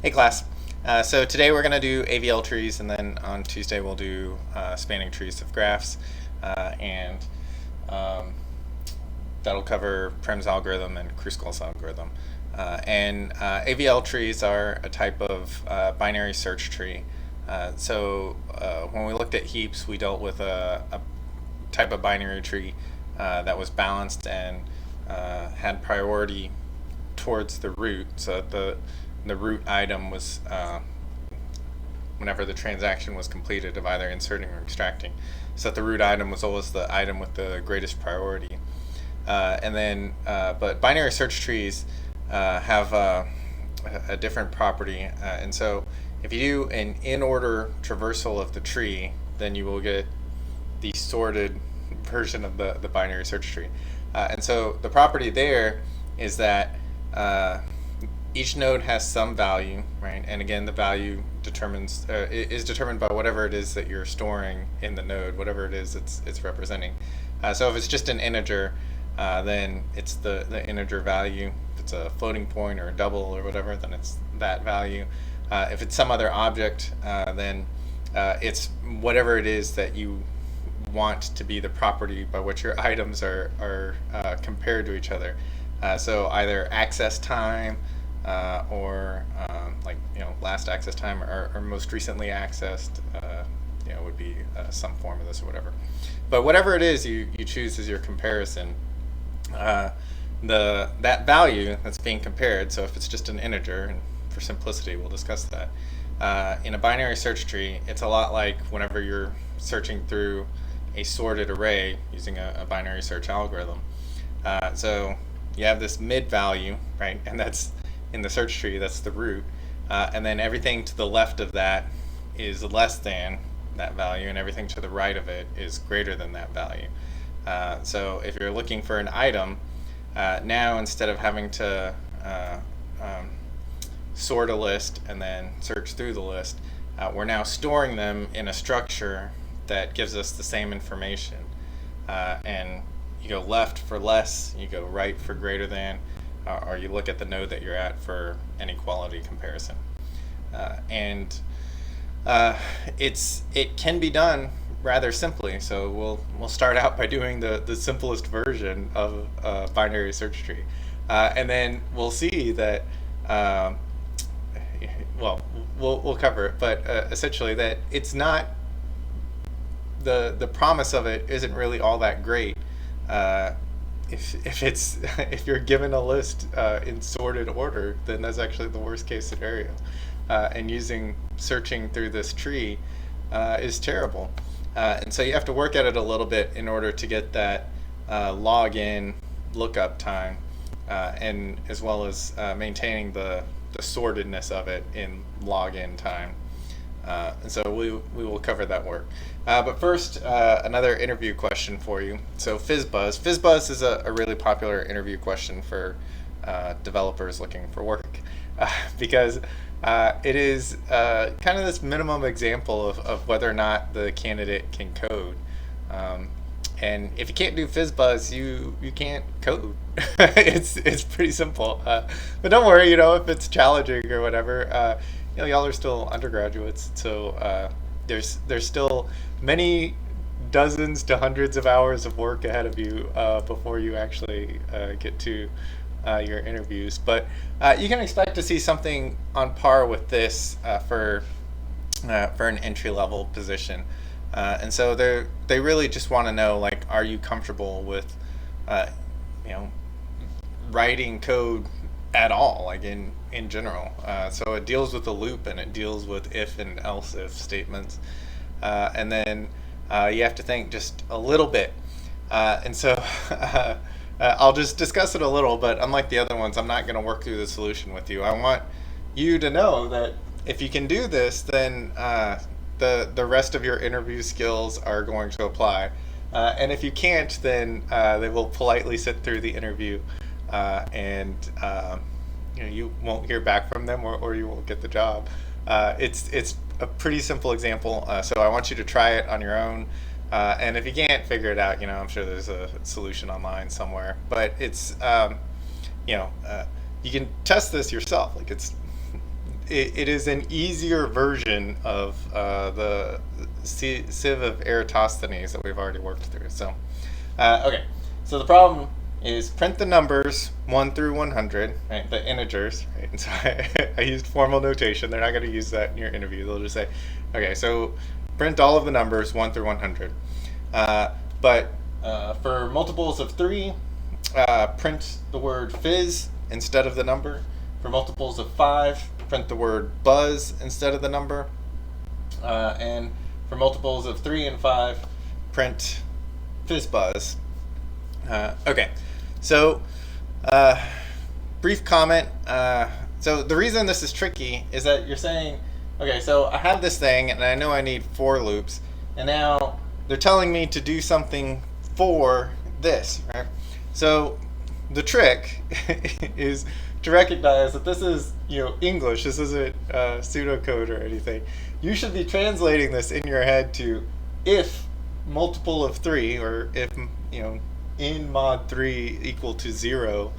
Hey class. So today we're going to do Avl trees, and then on Tuesday we'll do spanning trees of graphs, and um, that'll cover Prim's algorithm and Kruskal's algorithm. Avl trees are a type of binary search tree. When we looked at heaps, we dealt with a type of binary tree that was balanced and had priority towards the root, so that the root item was whenever the transaction was completed of either inserting or extracting, so that the root item was always the item with the greatest priority. But binary search trees have a different property, and so if you do an in-order traversal of the tree, then you will get the sorted version of the binary search tree. And so the property there is that each node has some value, right? And again, the value is determined by whatever it is that you're storing in the node, whatever it is it's representing. So if it's just an integer, then it's the integer value. If it's a floating point or a double or whatever, then it's that value. If it's some other object, then it's whatever it is that you want to be the property by which your items are compared to each other. So either access time or last access time or most recently accessed would be some form of this or whatever. But whatever it is you choose as your comparison, that value that's being compared, so if it's just an integer, and for simplicity we'll discuss that, in a binary search tree, it's a lot like whenever you're searching through a sorted array using a binary search algorithm. So you have this mid value, right, and that's in the search tree, that's the root, and then everything to the left of that is less than that value, and everything to the right of it is greater than that value. So if you're looking for an item, now instead of having to sort a list and then search through the list, we're now storing them in a structure that gives us the same information. And you go left for less, you go right for greater than, or you look at the node that you're at for an equality comparison. It can be done rather simply. So we'll start out by doing the simplest version of a binary search tree, and then we'll see that. We'll cover it, but essentially that it's not the promise of it isn't really all that great. If you're given a list in sorted order, then that's actually the worst case scenario. And searching through this tree is terrible. And so you have to work at it a little bit in order to get that login lookup time, and as well as maintaining the sortedness of it in login time. And so we will cover that work. But first, another interview question for you. So FizzBuzz. FizzBuzz is a really popular interview question for developers looking for work, because it is kind of this minimum example of whether or not the candidate can code. And if you can't do FizzBuzz, you can't code. It's pretty simple. But don't worry, if it's challenging or whatever, y'all are still undergraduates, so there's still many dozens to hundreds of hours of work ahead of you before you actually get to your interviews. But you can expect to see something on par with this for an entry-level position. And so they really just want to know, like, are you comfortable with writing code at all, like in general. So it deals with the loop, and it deals with if and else if statements, and then you have to think just a little bit. And so I'll just discuss it a little, but unlike the other ones, I'm not going to work through the solution with you. I want you to know that if you can do this, then the rest of your interview skills are going to apply. And if you can't, then they will politely sit through the interview, and you won't hear back from them, or you won't get the job. It's a pretty simple example, so I want you to try it on your own. And if you can't figure it out, I'm sure there's a solution online somewhere. But it's you can test this yourself. Like it is an easier version of the sieve of Eratosthenes that we've already worked through. So, okay. So the problem is print the numbers 1 through 100, right? The integers, right? And so I used formal notation. They're not going to use that in your interview. They'll just say, okay, so print all of the numbers 1 through 100. But for multiples of 3, print the word fizz instead of the number. For multiples of 5, print the word buzz instead of the number. And for multiples of 3 and 5, print fizz buzz. Okay, so brief comment. So the reason this is tricky is that you're saying, okay, so I have this thing and I know I need for loops, and now they're telling me to do something for this, right? So the trick is to recognize that this is, English. This isn't pseudocode or anything. You should be translating this in your head to if multiple of 3, or if, in mod 3 equal to 0,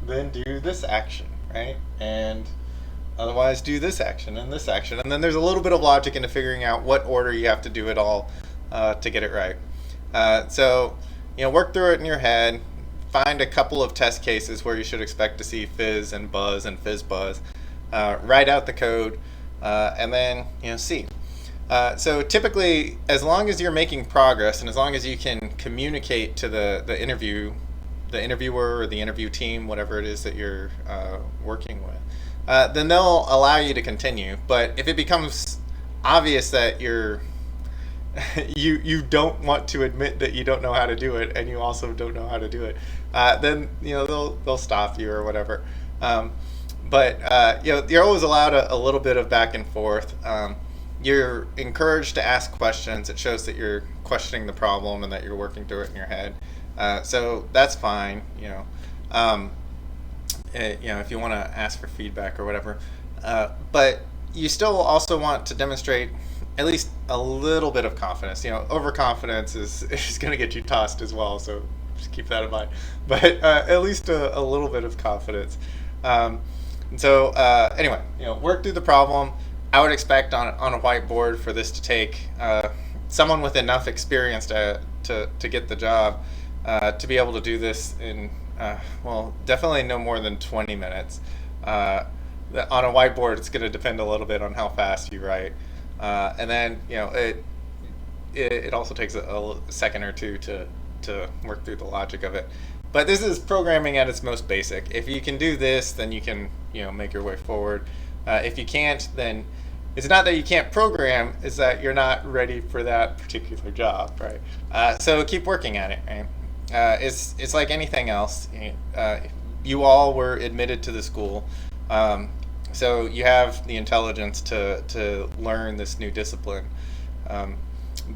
then do this action, right? And otherwise do this action and this action. And then there's a little bit of logic into figuring out what order you have to do it all to get it right. So, work through it in your head. Find a couple of test cases where you should expect to see fizz and buzz and fizz buzz. Write out the code, and then see. So typically, as long as you're making progress and as long as you can communicate to the interviewer or the interview team, whatever it is that you're working with, then they'll allow you to continue. But if it becomes obvious that you don't want to admit that you don't know how to do it, and you also don't know how to do it, then they'll stop you or whatever. But you're always allowed a little bit of back and forth. You're encouraged to ask questions. It shows that you're questioning the problem and that you're working through it in your head. So that's fine. If you want to ask for feedback or whatever. But you still also want to demonstrate at least a little bit of confidence. Overconfidence is going to get you tossed as well. So just keep that in mind. But at least a little bit of confidence. Anyway, work through the problem. I would expect on a whiteboard for this to take someone with enough experience to get the job, to be able to do this in, definitely no more than 20 minutes. On a whiteboard, it's going to depend a little bit on how fast you write. And then, it also takes a second or two to work through the logic of it. But this is programming at its most basic. If you can do this, then you can, make your way forward. If you can't, then it's not that you can't program, it's that you're not ready for that particular job, right? So keep working at it, right? It's like anything else. You all were admitted to the school, so you have the intelligence to learn this new discipline.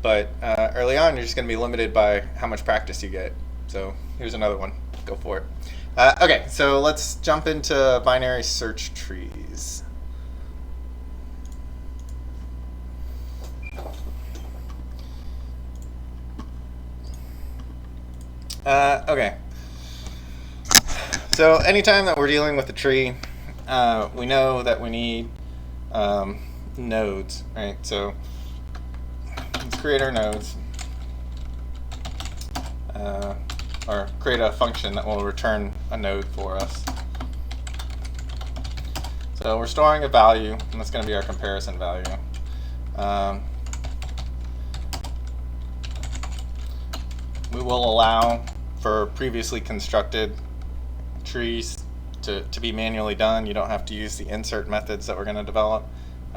But early on, you're just going to be limited by how much practice you get. So here's another one. Go for it. Okay, so let's jump into binary search trees. Okay. So anytime that we're dealing with a tree, we know that we need nodes, right? So let's create our nodes, or create a function that will return a node for us. So we're storing a value, and that's going to be our comparison value. We will allow for previously constructed trees to be manually done. You don't have to use the insert methods that we're going to develop.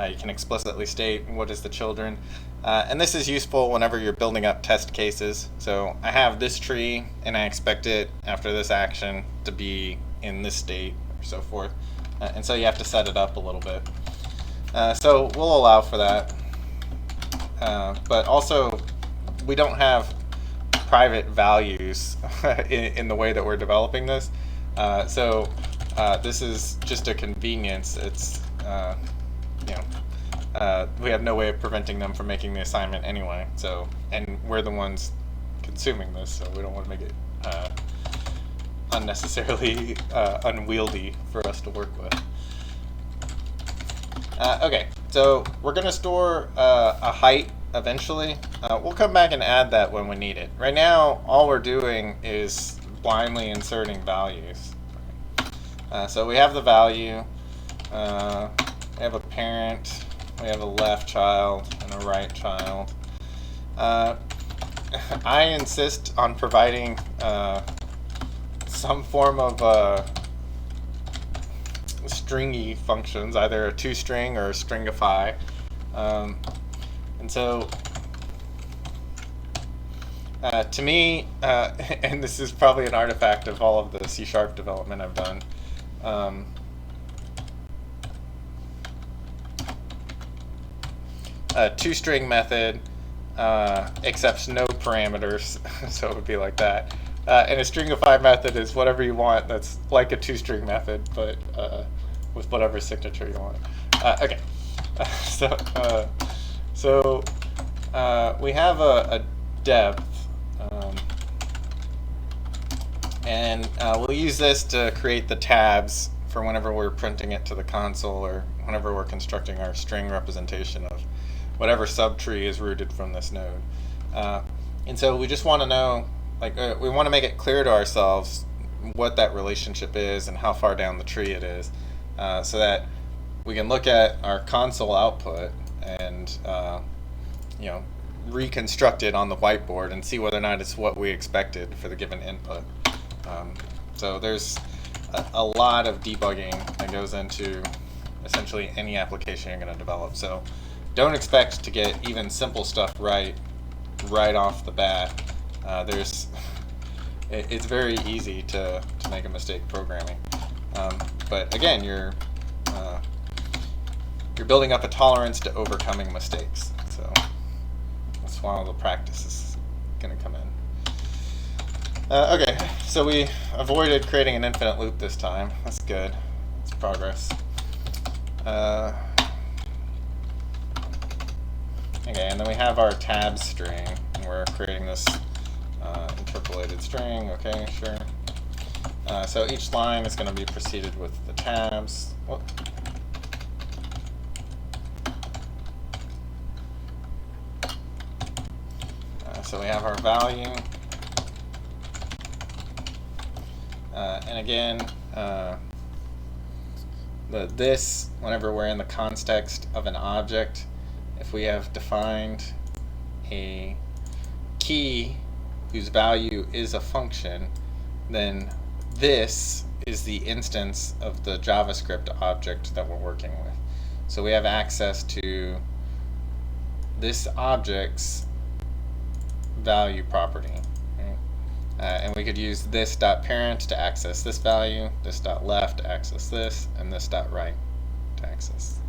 You can explicitly state what is the children. And this is useful whenever you're building up test cases. So I have this tree, and I expect it, after this action, to be in this state, or so forth. And so you have to set it up a little bit. So we'll allow for that. But also, we don't have private values in the way that we're developing this. So this is just a convenience. It's we have no way of preventing them from making the assignment anyway. So, and we're the ones consuming this, so we don't want to make it unnecessarily unwieldy for us to work with. Okay, so we're going to store a height eventually. We'll come back and add that when we need it. Right now, all we're doing is blindly inserting values. So we have the value, we have a parent, we have a left child and a right child. I insist on providing some form of stringy functions, either a toString or a stringify. And so to me, and this is probably an artifact of all of the C# development I've done, a toString method accepts no parameters, so it would be like that. And a stringify method is whatever you want that's like a toString method, but with whatever signature you want. Okay, so we have a depth, and we'll use this to create the tabs for whenever we're printing it to the console or whenever we're constructing our string representation of whatever subtree is rooted from this node. And so we just want to know, like, we want to make it clear to ourselves what that relationship is and how far down the tree it is, so that we can look at our console output and reconstruct it on the whiteboard and see whether or not it's what we expected for the given input. So there's a lot of debugging that goes into essentially any application you're going to develop. So don't expect to get even simple stuff right off the bat. It's very easy to make a mistake programming. But again, you're building up a tolerance to overcoming mistakes. So that's why all the practice is going to come in. Okay, so we avoided creating an infinite loop this time. That's good. That's progress. Okay, and then we have our tab string, and we're creating this interpolated string. Okay, sure. So each line is going to be preceded with the tabs. Whoop. So we have our value. And again, this, whenever we're in the context of an object, if we have defined a key whose value is a function, then this is the instance of the JavaScript object that we're working with. So we have access to this object's value property. And we could use this.parent to access this value, this.left to access this, and this.right to access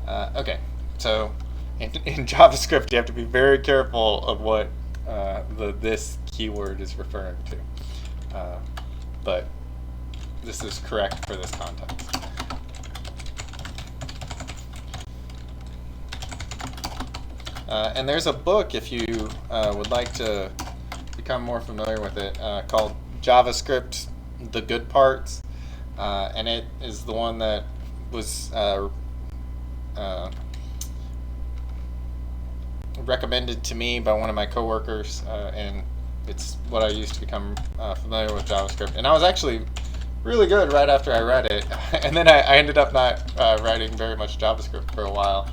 that. Okay, so in JavaScript you have to be very careful of what this keyword is referring to. But this is correct for this context. And there's a book, if you would like to become more familiar with it, called JavaScript: The Good Parts, and it is the one that was recommended to me by one of my coworkers, and it's what I used to become familiar with JavaScript. And I was actually really good right after I read it, and then I ended up not writing very much JavaScript for a while.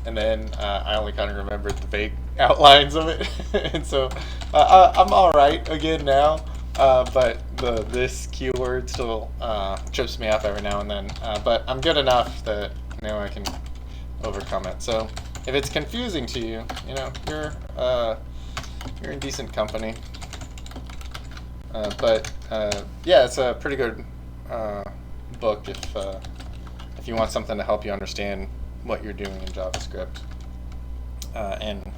And then I only kind of remembered the vague outlines of it, and so I'm all right again now. But this keyword still trips me up every now and then. But I'm good enough that I can overcome it. So if it's confusing to you, you're in decent company. But yeah, it's a pretty good book if you want something to help you understand what you're doing in JavaScript, and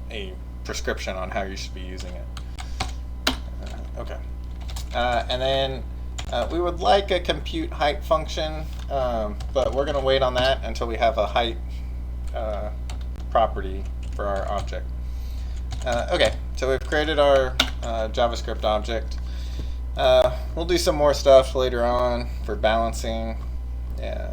a prescription on how you should be using it. Okay. And then we would like a compute height function, but we're going to wait on that until we have a height property for our object. Okay, so we've created our JavaScript object. We'll do some more stuff later on for balancing. Yeah.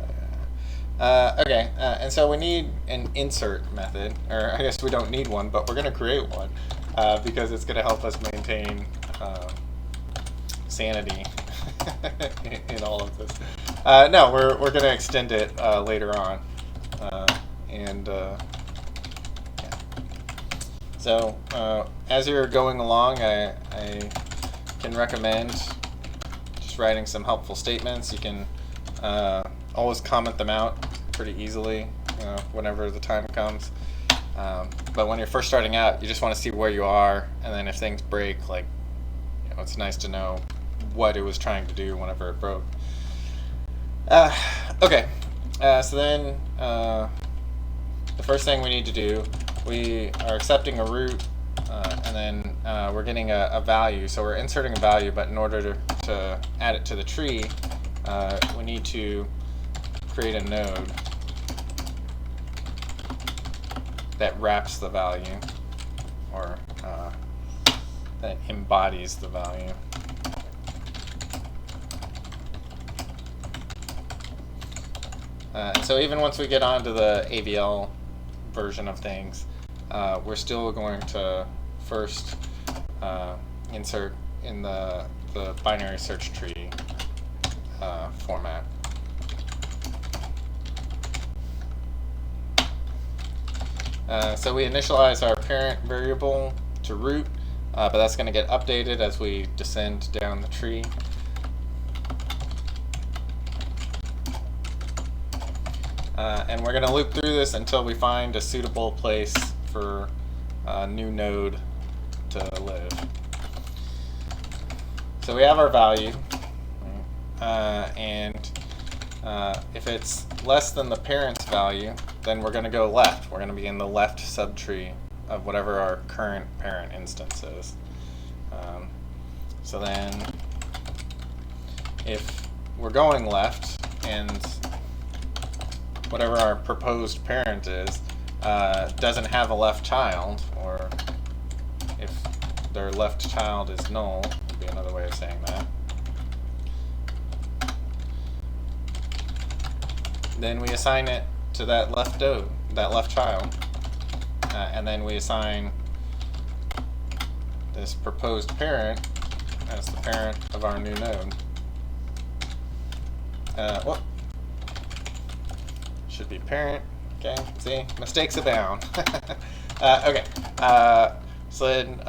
Okay, and so we need an insert method, or I guess we don't need one, but we're going to create one because it's going to help us maintain sanity in all of this. No, we're going to extend it later on, and yeah. So as you're going along, I can recommend just writing some helpful statements. You can always comment them out pretty easily, whenever the time comes. But when you're first starting out, you just want to see where you are, and then if things break, like, it's nice to know what it was trying to do whenever it broke. Okay, so then the first thing we need to do, we are accepting a root, and then we're getting a value. So we're inserting a value, but in order to add it to the tree, we need to create a node that wraps the value, or that embodies the value. So even once we get onto the AVL version of things, we're still going to first insert in the binary search tree format. So we initialize our parent variable to root, but that's going to get updated as we descend down the tree. And we're going to loop through this until we find a suitable place for a new node to live. So we have our value, and if it's less than the parent's value, then we're going to go left. We're going to be in the left subtree of whatever our current parent instance is. So then if we're going left and whatever our proposed parent is doesn't have a left child, or if their left child is null, would be another way of saying that, then we assign it to that left node, that left child, and then we assign this proposed parent as the parent of our new node. Whoop. Should be parent. Okay, see, mistakes abound. Okay, so then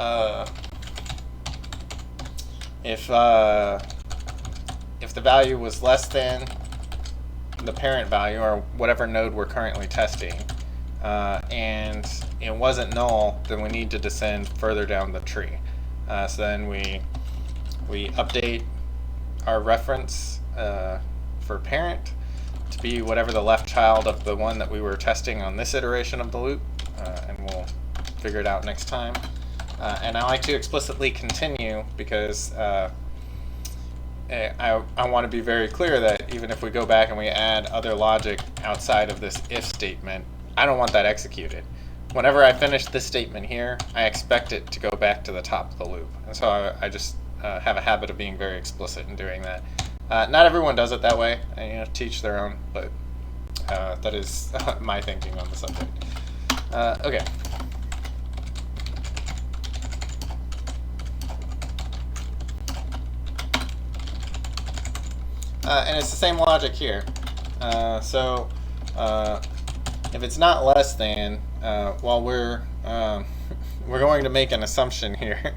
if the value was less than the parent value, or whatever node we're currently testing, and it wasn't null, then we need to descend further down the tree. So then we update our reference for parent to be whatever the left child of the one that we were testing on this iteration of the loop, and we'll figure it out next time. And I like to explicitly continue because I want to be very clear that even if we go back and we add other logic outside of this if statement, I don't want that executed. Whenever I finish this statement here, I expect it to go back to the top of the loop. And so I just have a habit of being very explicit in doing that. Not everyone does it that way, and, teach their own, but that is my thinking on the subject. Okay. And it's the same logic here. So if it's not less than, well, we're going to make an assumption here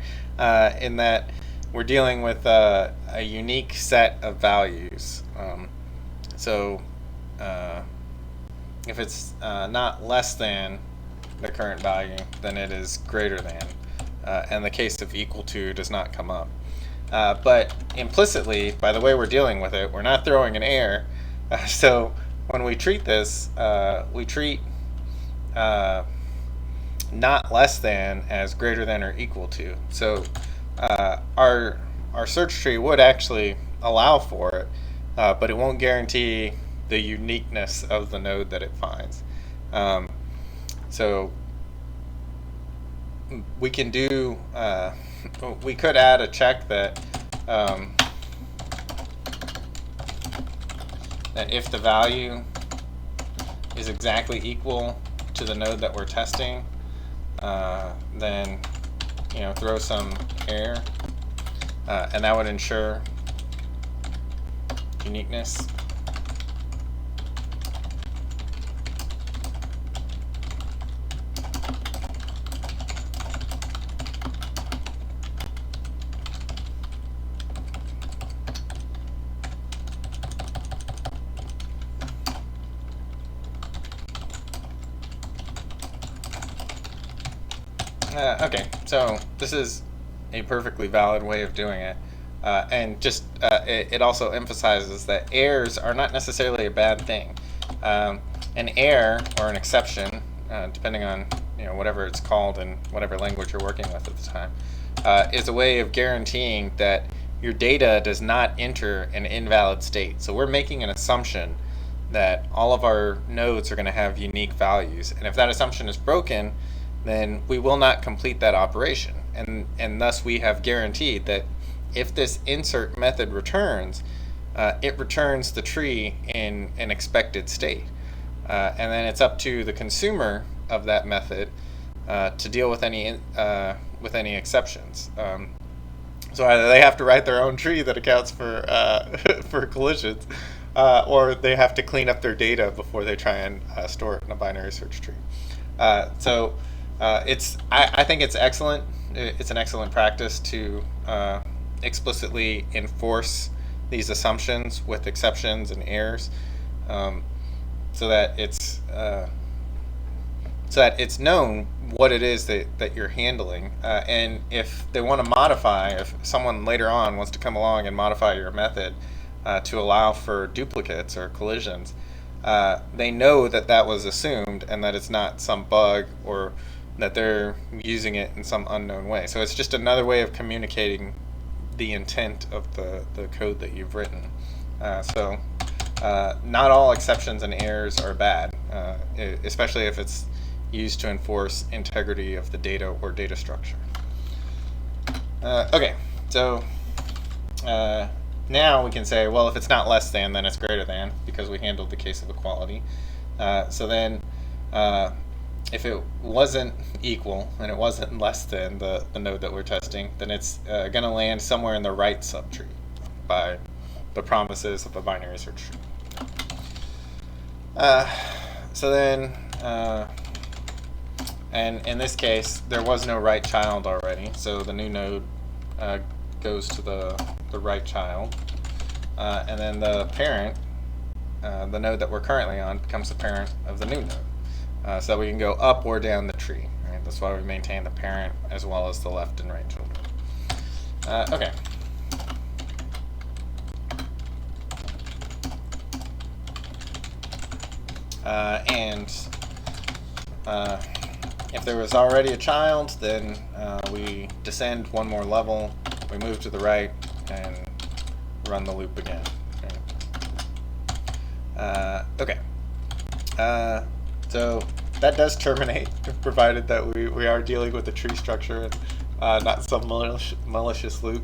in that we're dealing with a unique set of values. So if it's not less than the current value, then it is greater than. And the case of equal to does not come up. But implicitly, by the way we're dealing with it, we're not throwing an error. So when we treat this, we treat not less than as greater than or equal to. So our search tree would actually allow for it, but it won't guarantee the uniqueness of the node that it finds. So we can do, we could add a check that that if the value is exactly equal to the node that we're testing, then throw some error, and that would ensure uniqueness. Okay, so this is a perfectly valid way of doing it, and just it also emphasizes that errors are not necessarily a bad thing. An error or an exception, depending on whatever it's called and whatever language you're working with at the time, is a way of guaranteeing that your data does not enter an invalid state. So we're making an assumption that all of our nodes are going to have unique values, and if that assumption is broken, then we will not complete that operation, and thus we have guaranteed that if this insert method returns, it returns the tree in an expected state, and then it's up to the consumer of that method to deal with any exceptions. So either they have to write their own tree that accounts for for collisions, or they have to clean up their data before they try and store it in a binary search tree. I think it's excellent. It's an excellent practice to explicitly enforce these assumptions with exceptions and errors, so that it's known what it is that you're handling. And if they want to modify, if someone later on wants to come along and modify your method to allow for duplicates or collisions, they know that was assumed and that it's not some bug or that they're using it in some unknown way. So it's just another way of communicating the intent of the code that you've written. Not all exceptions and errors are bad, especially if it's used to enforce integrity of the data or data structure. Okay, so now we can say, well, if it's not less than, then it's greater than, because we handled the case of equality. So then if it wasn't equal and it wasn't less than the node that we're testing, then it's going to land somewhere in the right subtree by the promises of a binary search tree. So then, and in this case, there was no right child already, so the new node goes to the right child, and then the parent, the node that we're currently on, becomes the parent of the new node. So that we can go up or down the tree. Right? That's why we maintain the parent as well as the left and right children. Okay. And if there was already a child, then we descend one more level, we move to the right, and run the loop again. Okay. So that does terminate, provided that we are dealing with a tree structure and not some malicious loop.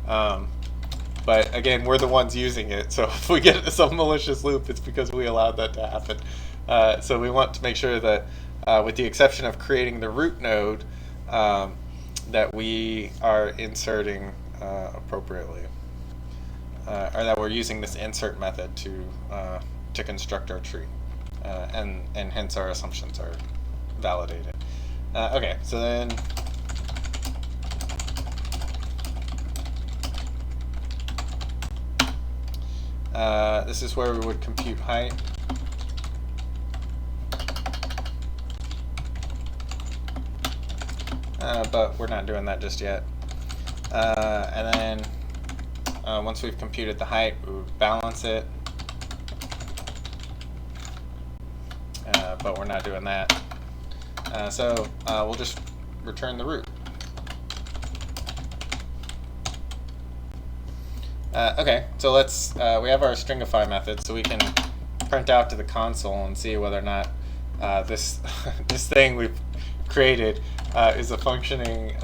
But again, we're the ones using it, so if we get some malicious loop, it's because we allowed that to happen. So we want to make sure that, with the exception of creating the root node, that we are inserting appropriately, or that we're using this insert method to construct our tree. And hence our assumptions are validated. Okay, so then this is where we would compute height. But we're not doing that just yet. And then once we've computed the height, we would balance it. But we're not doing that. So we'll just return the root. Okay, so let's we have our stringify method, so we can print out to the console and see whether or not this this thing we've created is a functioning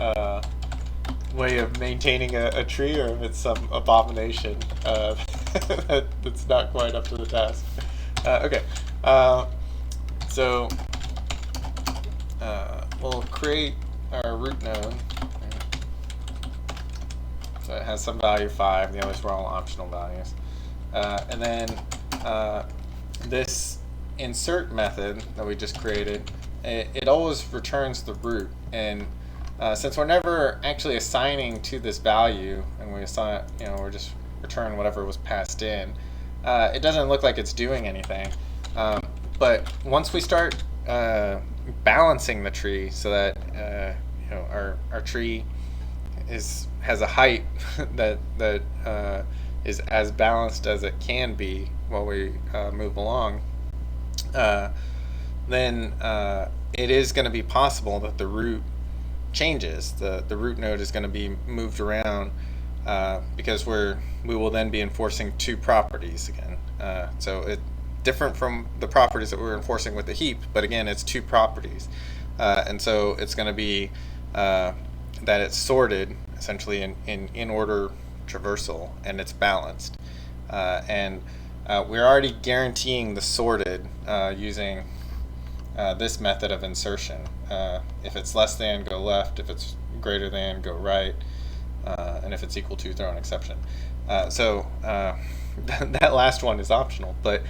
way of maintaining a tree, or if it's some abomination that's not quite up to the task. Okay. So we'll create our root node. So it has some value 5. The others were all optional values. And then this insert method that we just created, it always returns the root. And since we're never actually assigning to this value, and we assign, we're just return whatever was passed in, it doesn't look like it's doing anything. But once we start balancing the tree so that our tree has a height that is as balanced as it can be while we move along, then it is going to be possible that the root changes. The root node is going to be moved around because we will then be enforcing two properties again. So it's different from the properties that we were enforcing with the heap, but again, it's two properties. And so it's going to be that it's sorted essentially in order traversal, and it's balanced. And we're already guaranteeing the sorted using this method of insertion. If it's less than, go left. If it's greater than, go right. And if it's equal to, throw an exception. So that last one is optional, but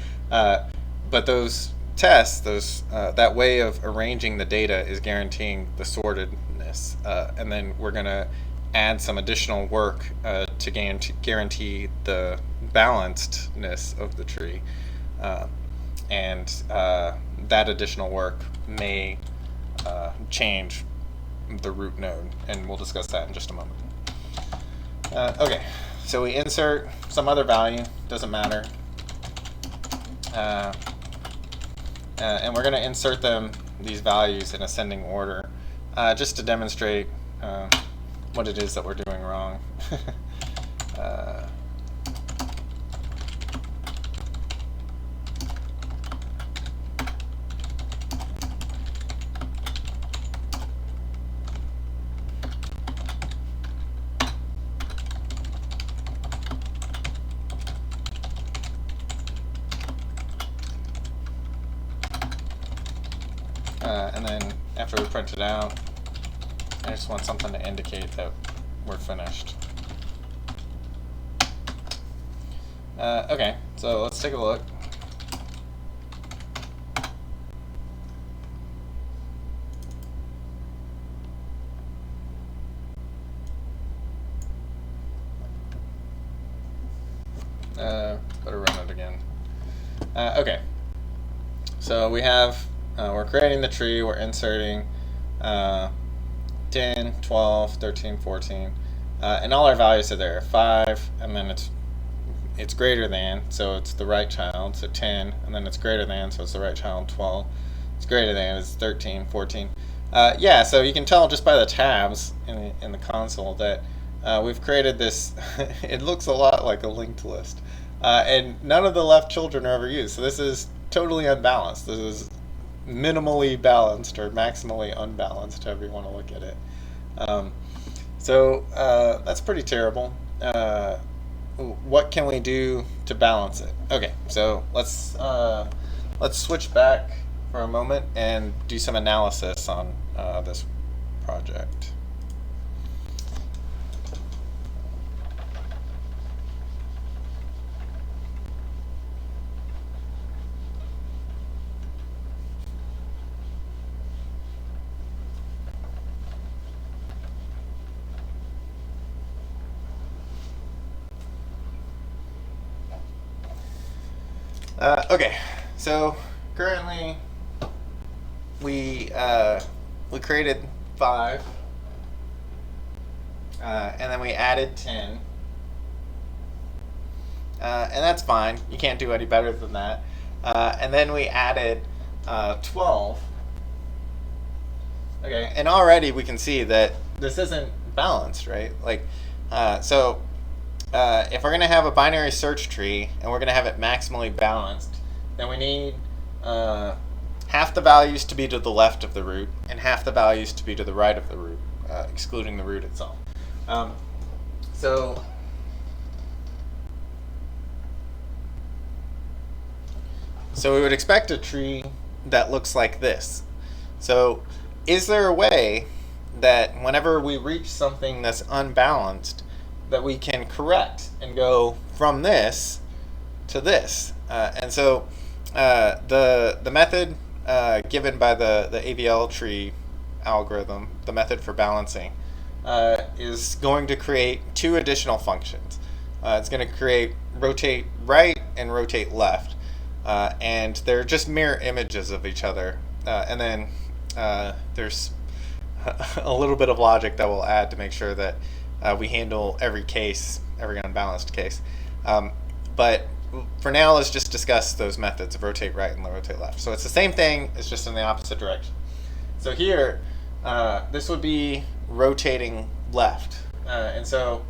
those tests, that way of arranging the data is guaranteeing the sortedness, and then we're going to add some additional work to guarantee the balancedness of the tree, and that additional work may change the root node, and we'll discuss that in just a moment. Okay, so we insert some other value, doesn't matter, and we're going to insert these values in ascending order, just to demonstrate what it is that we're doing wrong. And then after we print it out, I just want something to indicate that we're finished. Okay, so let's take a look. Better run it again. Okay, so we have, we're creating the tree, we're inserting 10, 12, 13, 14, and all our values are there. 5, and then it's greater than, so it's the right child, so 10, and then it's greater than, so it's the right child, 12. It's greater than, it's 13, 14. Yeah, so you can tell just by the tabs in the console that we've created this, it looks a lot like a linked list. And none of the left children are ever used, so this is totally unbalanced. This is minimally balanced or maximally unbalanced, however you want to look at it. So that's pretty terrible. What can we do to balance it? Okay, so let's switch back for a moment and do some analysis on this project. Okay, so currently we created 5, and then we added 10, and that's fine. You can't do any better than that. And then we added 12. Okay, and already we can see that this isn't balanced, right? Like, so. If we're going to have a binary search tree and we're going to have it maximally balanced, then we need half the values to be to the left of the root and half the values to be to the right of the root, excluding the root itself. So we would expect a tree that looks like this. So is there a way that whenever we reach something that's unbalanced, that we can correct and go from this to this? And so the method given by the Avl tree algorithm, the method for balancing, is going to create two additional functions. It's going to create rotate right and rotate left, and they're just mirror images of each other. And then there's a little bit of logic that we'll add to make sure that we handle every case, every unbalanced case. But for now, let's just discuss those methods of rotate right and rotate left. So it's the same thing, it's just in the opposite direction. So here, this would be rotating left. And so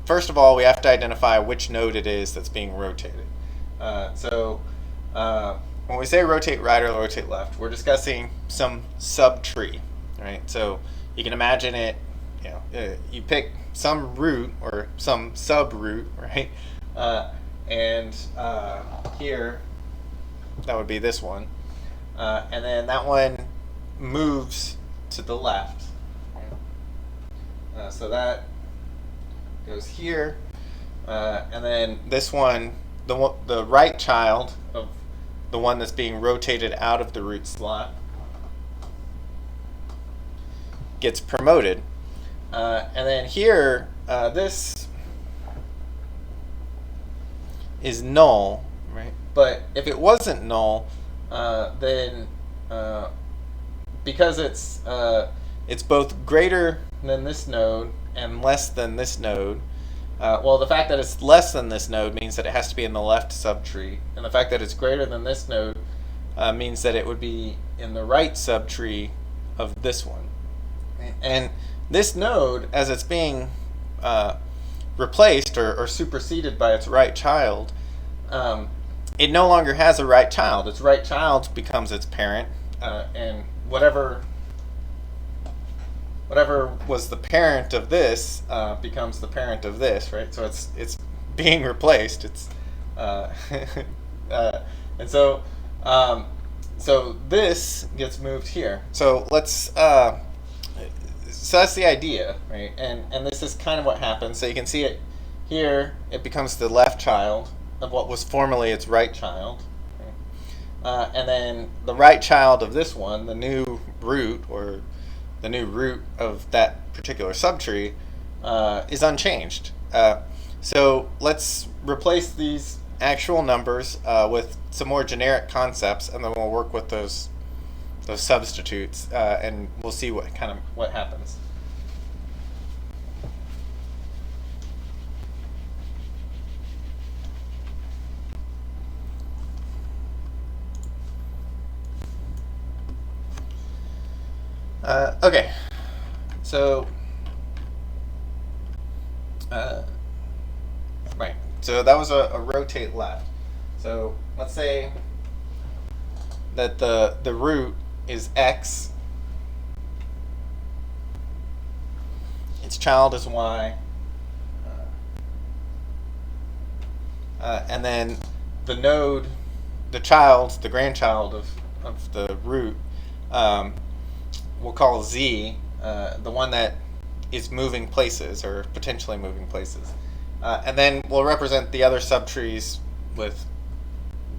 first of all, we have to identify which node it is that's being rotated. So when we say rotate right or rotate left, we're discussing some subtree, right? So you can imagine it, you pick some root or some subroot, right? And here, that would be this one. And then that one moves to the left. So that goes here. And then this one, the right child of the one that's being rotated out of the root slot, gets promoted. And then here, this is null, right? But if it wasn't null, then because it's both greater than this node and less than this node, well, the fact that it's less than this node means that it has to be in the left subtree, and the fact that it's greater than this node means that it would be in the right subtree of this one. And this node, as it's being replaced or superseded by its right child, it no longer has a right child. Its right child becomes its parent, and whatever was the parent of this becomes the parent of this, right? So it's being replaced. It's and so this gets moved here. So let's so that's the idea, right? And this is kind of what happens. So you can see it here. It becomes the left child of what was formerly its right child. Okay? And then the right child of this one, the new root, or the new root of that particular subtree, is unchanged. So let's replace these actual numbers with some more generic concepts, and then we'll work with those substitutes, and we'll see what happens. Okay, so right, so that was a rotate left. So let's say that the root is x, its child is y, and then the node, the child, the grandchild of the root, we'll call z, the one that is moving places or potentially moving places. And then we'll represent the other subtrees with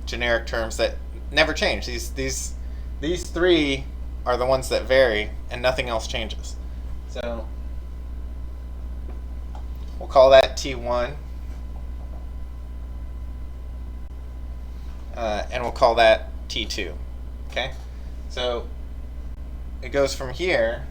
generic terms that never change. These three are the ones that vary, and nothing else changes. So we'll call that T1, and we'll call that T2. Okay? So it goes from here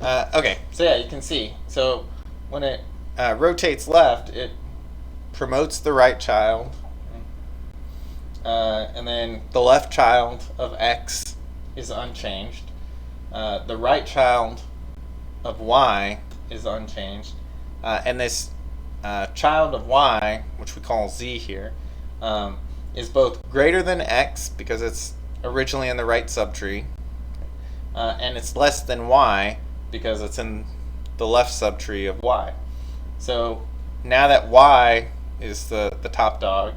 Okay, so yeah, you can see. So when it rotates left, it promotes the right child, and then the left child of x is unchanged. The right child of y is unchanged, and this child of y, which we call z here, is both greater than x because it's originally in the right subtree, and it's less than y because it's in the left subtree of y. So now that y is the top dog,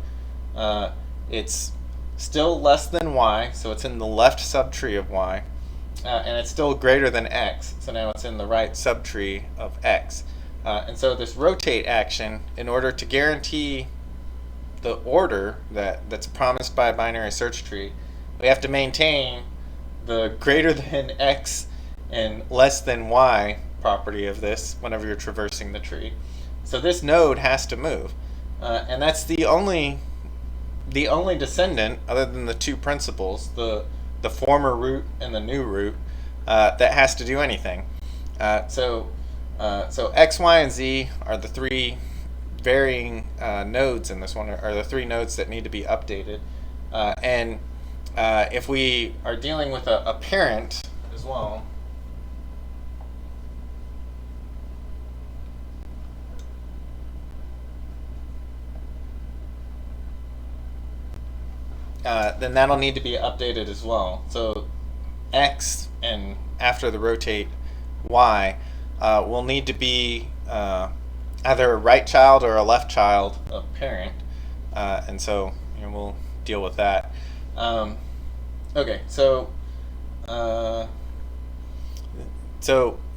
it's still less than y, so it's in the left subtree of y, and it's still greater than x, so now it's in the right subtree of x. And so this rotate action, in order to guarantee the order that's promised by a binary search tree, we have to maintain the greater than x and less than y property of this whenever you're traversing the tree. So this node has to move, and that's the only descendant other than the two principals, the former root and the new root, that has to do anything. So x, y, and z are the three varying nodes in this one, are the three nodes that need to be updated. And if we are dealing with a parent as well, then that'll need to be updated as well. So x and after the rotate y will need to be either a right child or a left child of parent, and so we'll deal with that. Okay, so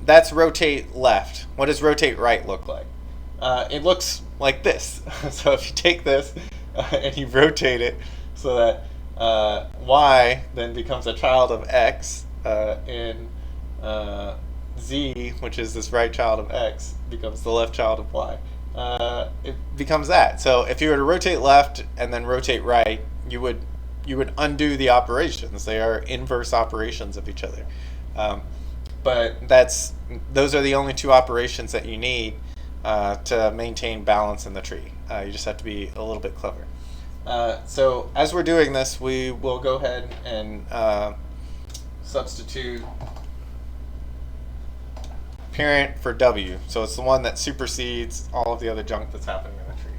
that's rotate left. What does rotate right look like? It looks like this. So if you take this and you rotate it so that y then becomes a child of x, and z, which is this right child of x, becomes the left child of y. It becomes that. So if you were to rotate left and then rotate right, you would undo the operations. They are inverse operations of each other. But those are the only two operations that you need to maintain balance in the tree. You just have to be a little bit clever. So as we're doing this, we will go ahead and substitute parent for w. So it's the one that supersedes all of the other junk that's happening in the tree.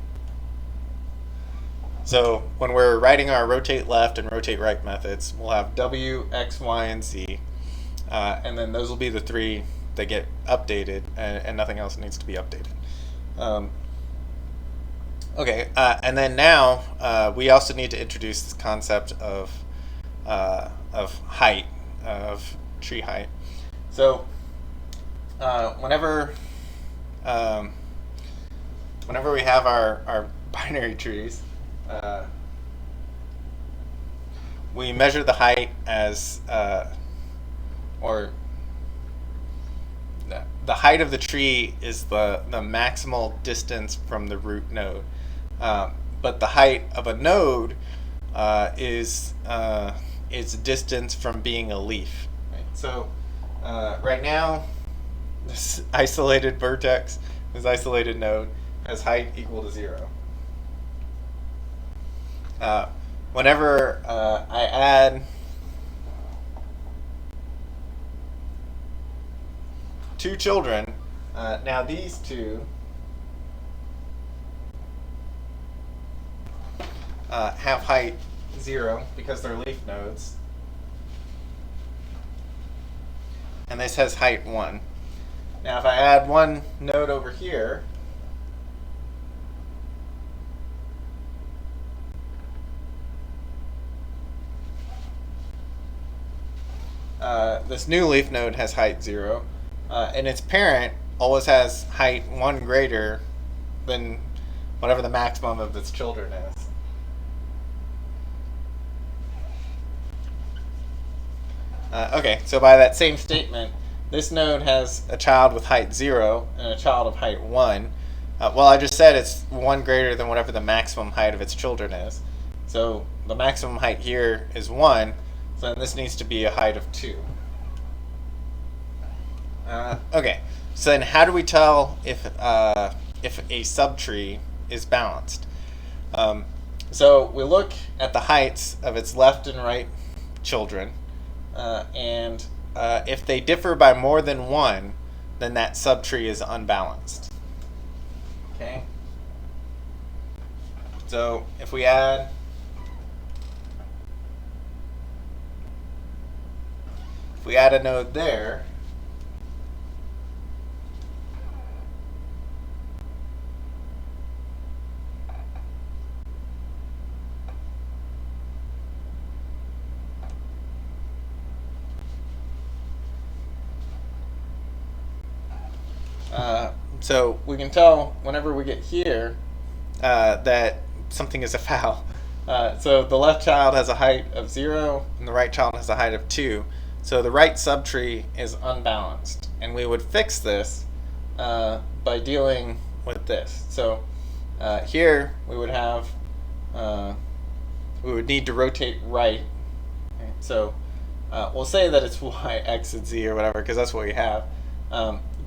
So when we're writing our rotate left and rotate right methods, we'll have w, x, y, and z. And then those will be the three that get updated, and nothing else needs to be updated. Okay, and then now we also need to introduce this concept of height, of tree height. So whenever we have our binary trees, we measure the height as the height of the tree is the maximal distance from the root node, but the height of a node is distance from being a leaf. Right? So right now, this isolated vertex, this isolated node, has height equal to 0. Whenever I add two children, now these two have height 0 because they're leaf nodes, and this has height 1. Now if I add one node over here, this new leaf node has height 0, and its parent always has height 1 greater than whatever the maximum of its children is. Okay, so by that same statement, this node has a child with height 0 and a child of height 1. Well, I just said it's 1 greater than whatever the maximum height of its children is. So the maximum height here is 1, so then this needs to be a height of 2. Okay, so then how do we tell if a subtree is balanced? So we look at the heights of its left and right children, and if they differ by more than one, then that subtree is unbalanced. Okay. So if we add a node there, so we can tell whenever we get here that something is a foul. So the left child has a height of 0 and the right child has a height of 2. So the right subtree is unbalanced. And we would fix this by dealing with this. So here we would have, we would need to rotate right. Okay, so we'll say that it's y, x, and z or whatever, because that's what we have.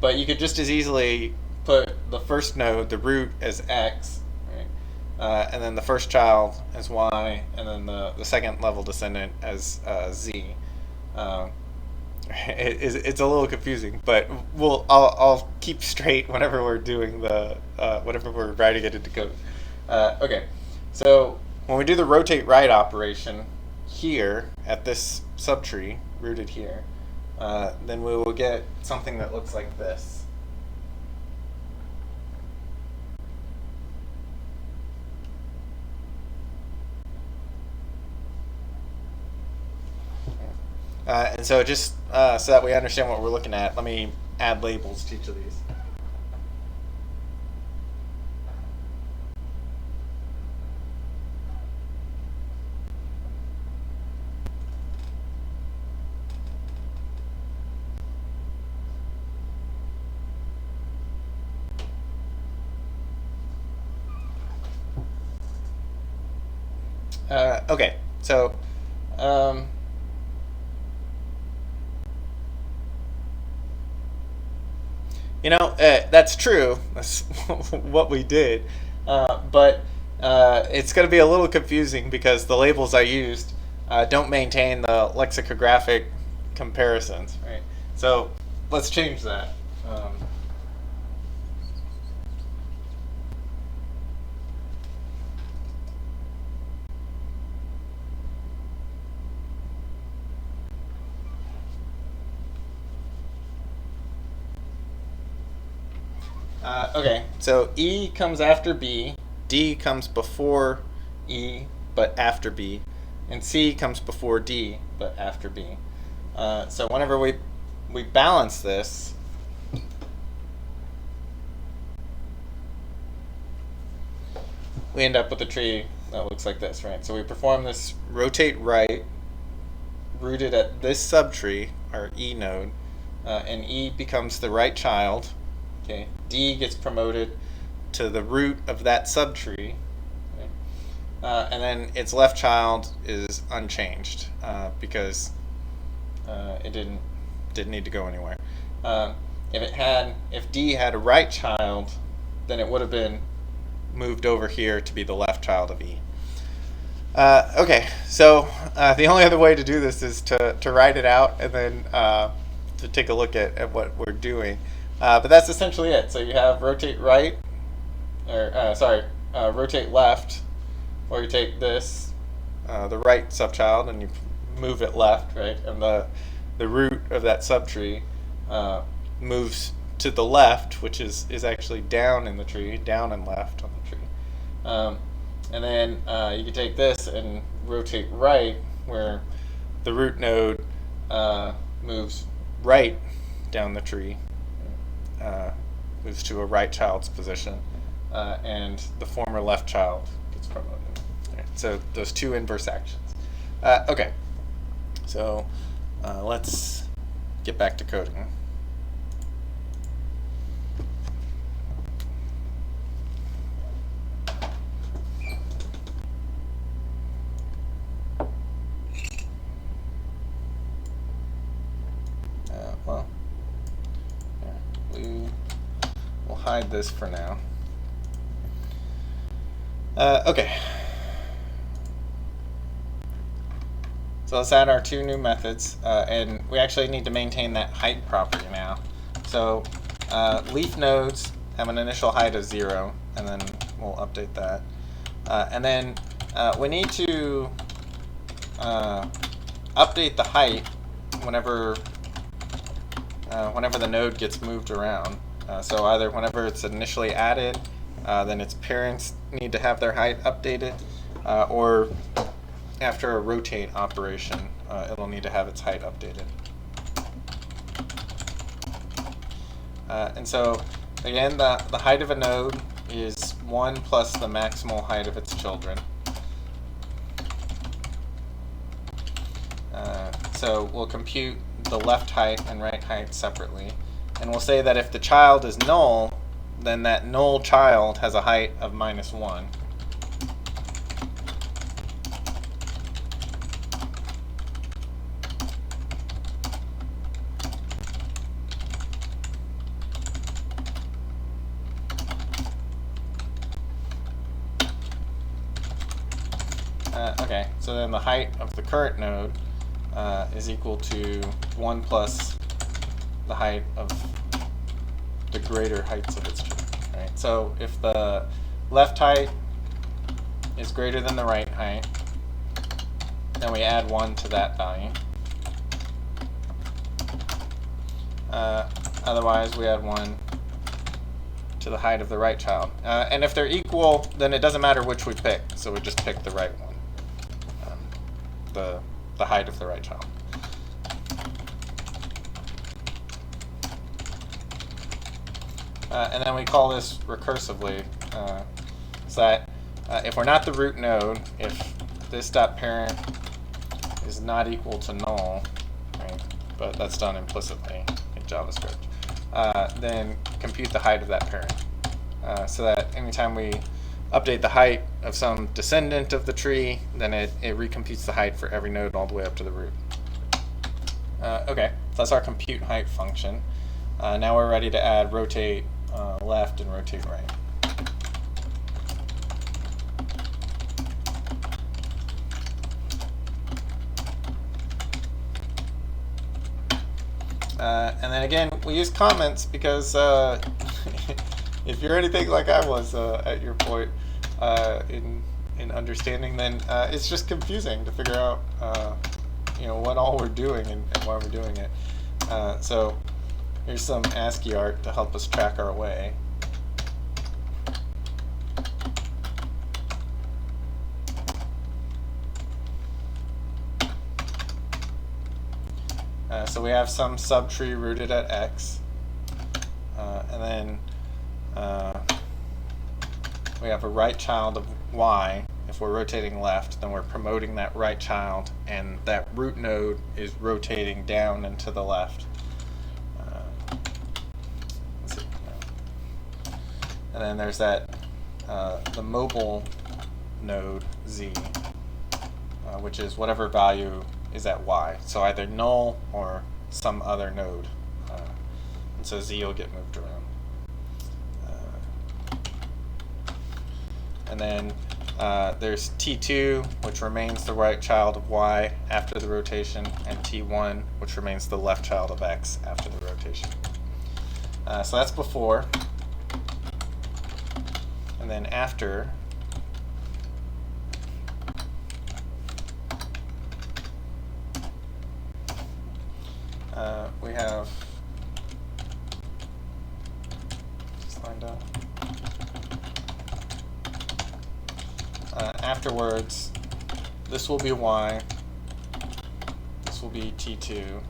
But you could just as easily put the first node, the root, as x, right? And then the first child as y, and then the second level descendant as z. It's a little confusing, but I'll keep straight whenever we're doing whenever we're writing it into code. Okay, so when we do the rotate right operation here at this subtree rooted here, then we will get something that looks like this. And so just so that we understand what we're looking at, let me add labels to each of these. Okay, so that's true. That's what we did. But it's going to be a little confusing because the labels I used don't maintain the lexicographic comparisons, right? So let's change that. Okay, so E comes after B, D comes before E but after B, and C comes before D but after B. So whenever we balance this, we end up with a tree that looks like this, right? So we perform this rotate right, rooted at this subtree, our E node, and E becomes the right child. Okay, D gets promoted to the root of that subtree, okay? And then its left child is unchanged because it didn't need to go anywhere. If D had a right child, then it would have been moved over here to be the left child of E. Okay, so the only other way to do this is to write it out and then to take a look at what we're doing. But that's essentially it. So you have rotate right, or rotate left, or you take this, the right subchild, and you move it left, right? And the root of that subtree moves to the left, which is actually down in the tree, down and left on the tree. And then you can take this and rotate right, where the root node moves right down the tree, moves to a right child's position, and the former left child gets promoted. Right, so those two inverse actions. Okay, so let's get back to coding. Well, hide this for now. Okay. So let's add our two new methods, and we actually need to maintain that height property now. So leaf nodes have an initial height of 0, and then we'll update that. And then we need to update the height whenever the node gets moved around. So either whenever it's initially added, then its parents need to have their height updated, or after a rotate operation, it'll need to have its height updated. And so again, the height of a node is 1 plus the maximal height of its children. So we'll compute the left height and right height separately. And we'll say that if the child is null, then that null child has a height of -1. Okay, so then the height of the current node is equal to 1 plus the height of the greater heights of its children. Right? So if the left height is greater than the right height, then we add 1 to that value. Otherwise, we add 1 to the height of the right child. And if they're equal, then it doesn't matter which we pick, so we just pick the right one, the height of the right child. And then we call this recursively, so that if we're not the root node, if this dot parent is not equal to null, right, but that's done implicitly in JavaScript, then compute the height of that parent, so that anytime we update the height of some descendant of the tree, then it recomputes the height for every node all the way up to the root. Okay, so that's our compute height function. Now we're ready to add rotate left and rotate right. And then again, we use comments because if you're anything like I was at your point in understanding, then it's just confusing to figure out what all we're doing and why we're doing it. So here's some ASCII art to help us track our way. So we have some subtree rooted at x, and then we have a right child of y. If we're rotating left, then we're promoting that right child, and that root node is rotating down and to the left. Let's see. And then there's that the mobile node z, which is whatever value is at y. So either null or some other node. And so z will get moved around. And then there's T2, which remains the right child of y after the rotation, and T1, which remains the left child of x after the rotation. So that's before. And then after, we have just lined up. Afterwards, this will be y, this will be T2,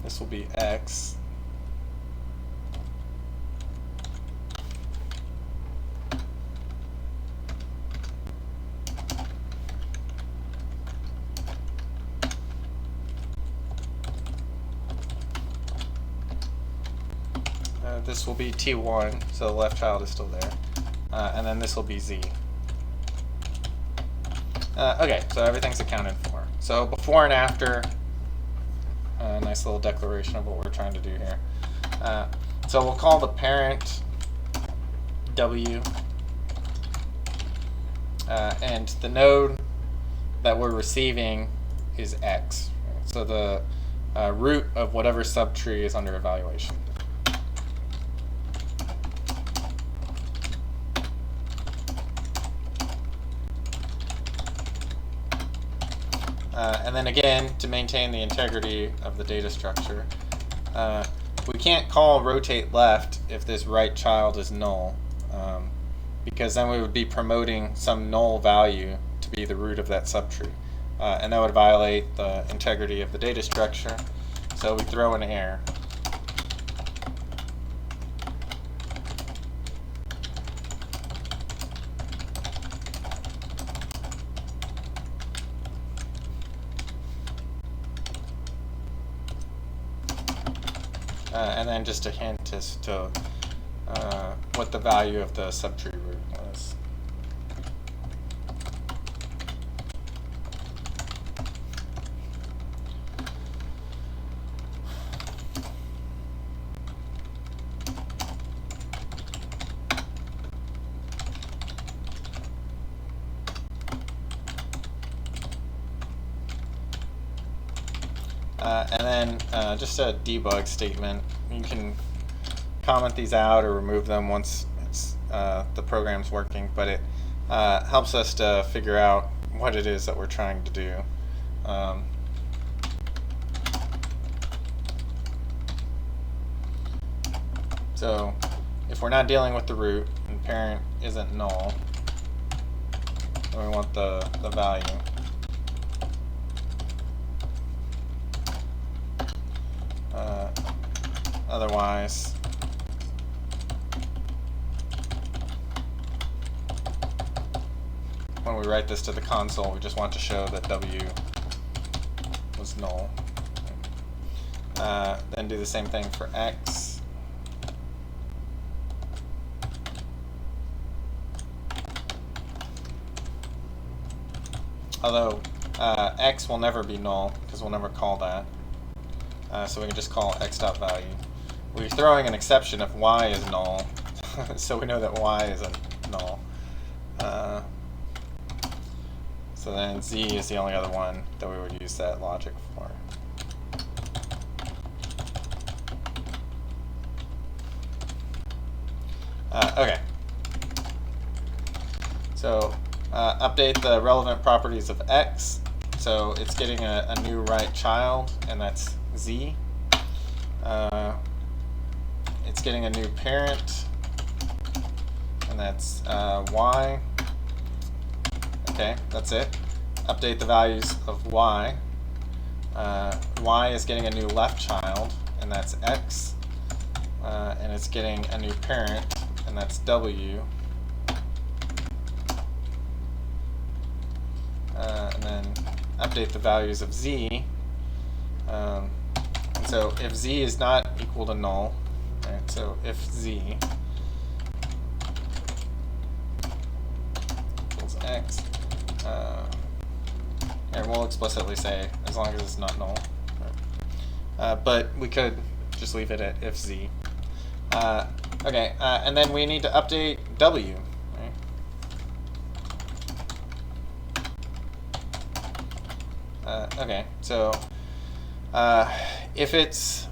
this will be x, this will be T1, so the left child is still there, and then this will be Z. Okay, so everything's accounted for. So before and after, a nice little declaration of what we're trying to do here. So we'll call the parent W, and the node that we're receiving is X. So the root of whatever subtree is under evaluation. And then again, to maintain the integrity of the data structure, we can't call rotate left if this right child is null, because then we would be promoting some null value to be the root of that subtree. And that would violate the integrity of the data structure, so we throw an error. And then just a hint as to what the value of the subtree root was. And then just a debug statement. You can comment these out or remove them once the program's working, but it helps us to figure out what it is that we're trying to do. So if we're not dealing with the root and parent isn't null, then we want the value. Otherwise, when we write this to the console, we just want to show that W was null. Then do the same thing for X. Although X will never be null, because we'll never call that. So we can just call x.value. We're throwing an exception if y is null, so we know that y isn't null. So then z is the only other one that we would use that logic for. Okay. So update the relevant properties of x. So it's getting a new right child, and that's z. It's getting a new parent, and that's y. Okay, that's it. Update the values of y. Y is getting a new left child, and that's x. And it's getting a new parent, and that's w. And then update the values of z. And so if z is not equal to null, right, so if z equals x, and we'll explicitly say as long as it's not null, right? But we could just leave it at if z. Okay, and then we need to update w. Right? Okay, so if it's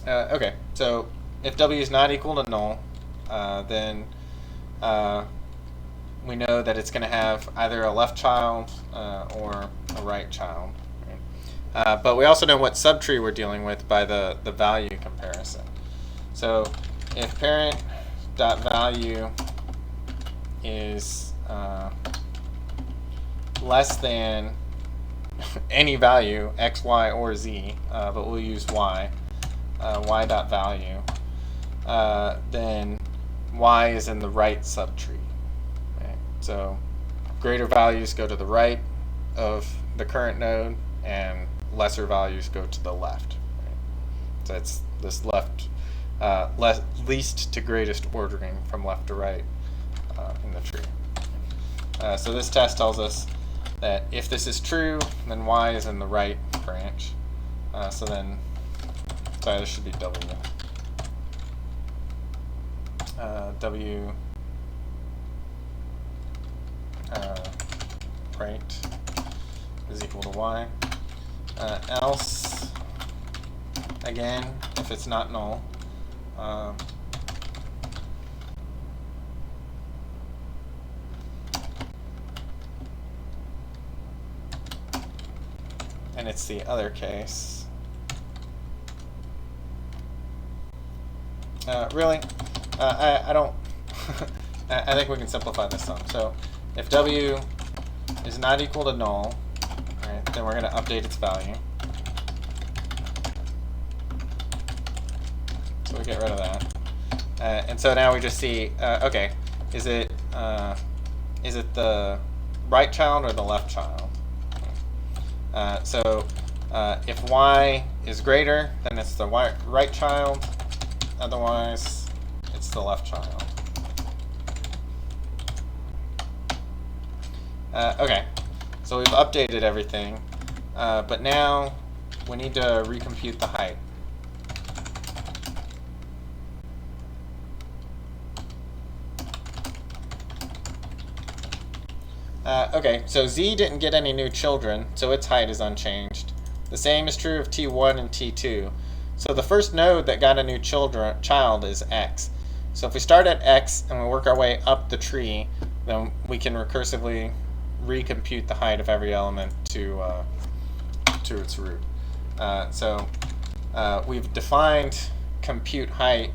okay, so if w is not equal to null, then we know that it's going to have either a left child or a right child. Right? But we also know what subtree we're dealing with by the value comparison. So if parent.value is less than any value, x, y, or z, but we'll use y, y.value, then y is in the right subtree. Right? So greater values go to the right of the current node, and lesser values go to the left. Right? So it's this left, least to greatest ordering from left to right in the tree. So this test tells us that if this is true, then y is in the right branch. So then, sorry, this should be w. W right is equal to y. Else, again, if it's not null, and it's the other case. Really? I don't. I think we can simplify this some. So if w is not equal to null, right, then we're going to update its value. So we get rid of that. And so now we just see, okay, is it the right child or the left child? So if y is greater, then it's the right child. Otherwise, it's the left child. Okay, so we've updated everything, but now we need to recompute the height. Okay, so z didn't get any new children, so its height is unchanged. The same is true of t1 and t2. So the first node that got a new child is x. So if we start at x and we work our way up the tree, then we can recursively recompute the height of every element to its root. So we've defined compute height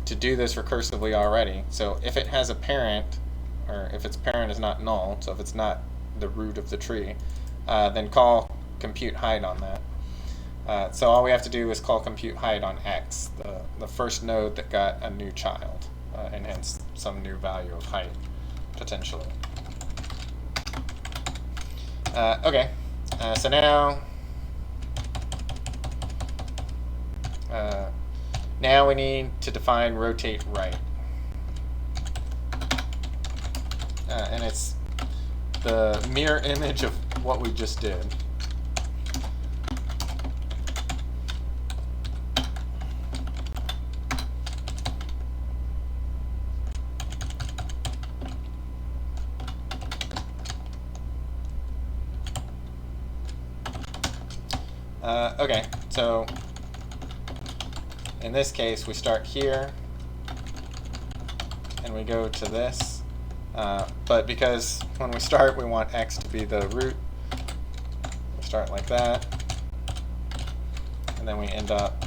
to do this recursively already. So if it has a parent, or if its parent is not null, so if it's not the root of the tree, then call compute height on that. So all we have to do is call compute height on x, the first node that got a new child, and hence some new value of height, potentially. Okay, so now we need to define rotate right. And it's the mirror image of what we just did. Okay, so in this case, we start here, and we go to this. But because when we start, we want x to be the root, we start like that, and then we end up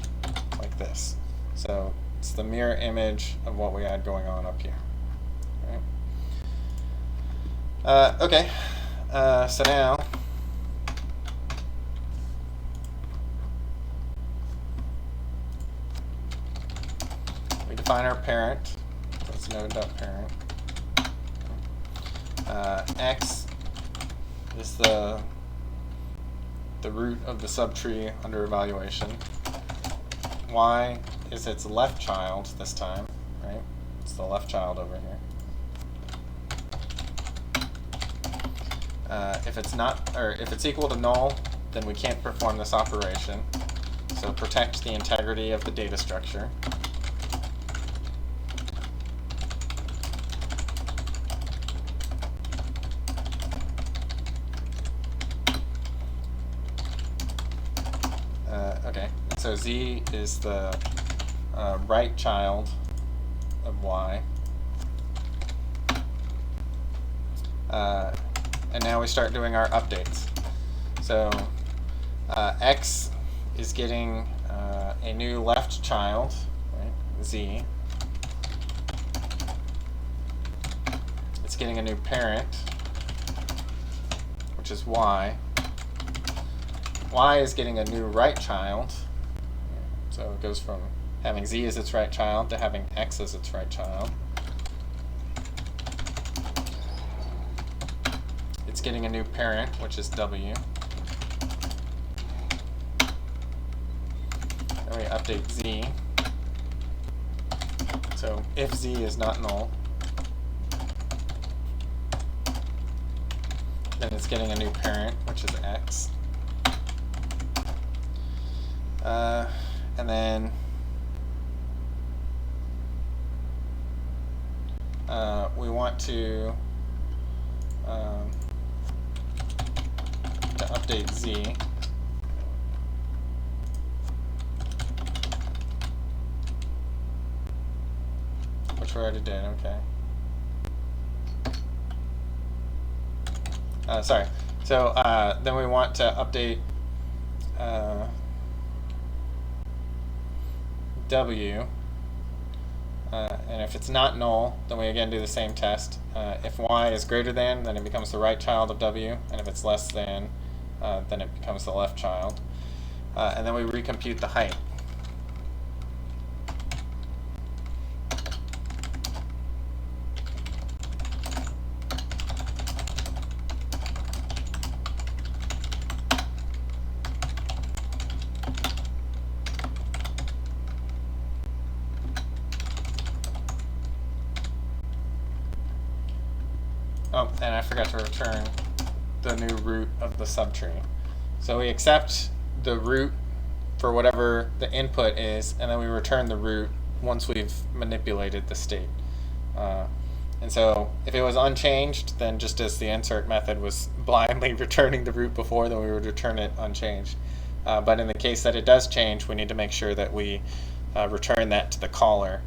like this. So it's the mirror image of what we had going on up here. Right? Okay, so now we define our parent. Let's node.parent. X is the root of the subtree under evaluation. Y is its left child this time, right? It's the left child over here. If it's not, or if it's equal to null, then we can't perform this operation. So protect the integrity of the data structure. Okay, so z is the right child of y. And now we start doing our updates. So x is getting a new left child, right, z. It's getting a new parent, which is y. Y is getting a new right child. So it goes from having z as its right child to having x as its right child. It's getting a new parent, which is w. Then we update z. So if z is not null, and it's getting a new parent, which is X. And then we want to update Z. Which we already did, okay. Sorry. So then we want to update W, and if it's not null, then we again do the same test. If Y is greater than, then it becomes the right child of W, and if it's less than, then it becomes the left child. And then we recompute the height. Oh, and I forgot to return the new root of the subtree. So we accept the root for whatever the input is, and then we return the root once we've manipulated the state. And so if it was unchanged, then just as the insert method was blindly returning the root before, then we would return it unchanged. But in the case that it does change, we need to make sure that we return that to the caller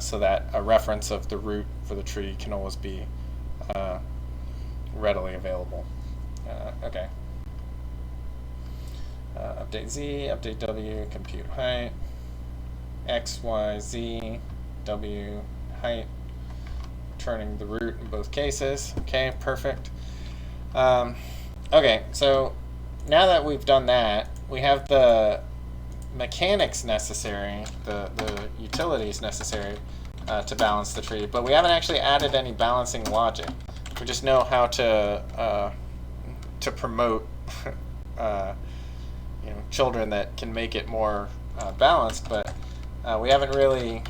so that a reference of the root for the tree can always be readily available. Okay. Update Z, update W, compute height, X, Y, Z, W, height, returning the root in both cases. Okay, perfect. Okay, so now that we've done that, we have the mechanics necessary, the utilities necessary to balance the tree, but we haven't actually added any balancing logic. We just know how to promote children that can make it more balanced, but we haven't really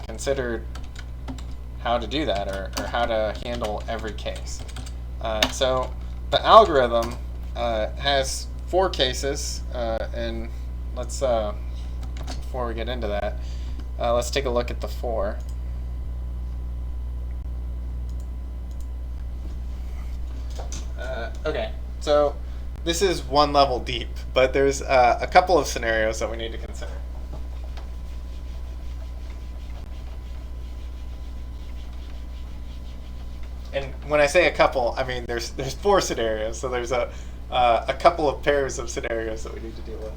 considered how to do that or how to handle every case. So the algorithm has 4 cases, and let's before we get into that, let's take a look at the 4. Okay, so this is one level deep, but there's a couple of scenarios that we need to consider. And when I say a couple, I mean there's 4 scenarios, so there's a couple of pairs of scenarios that we need to deal with.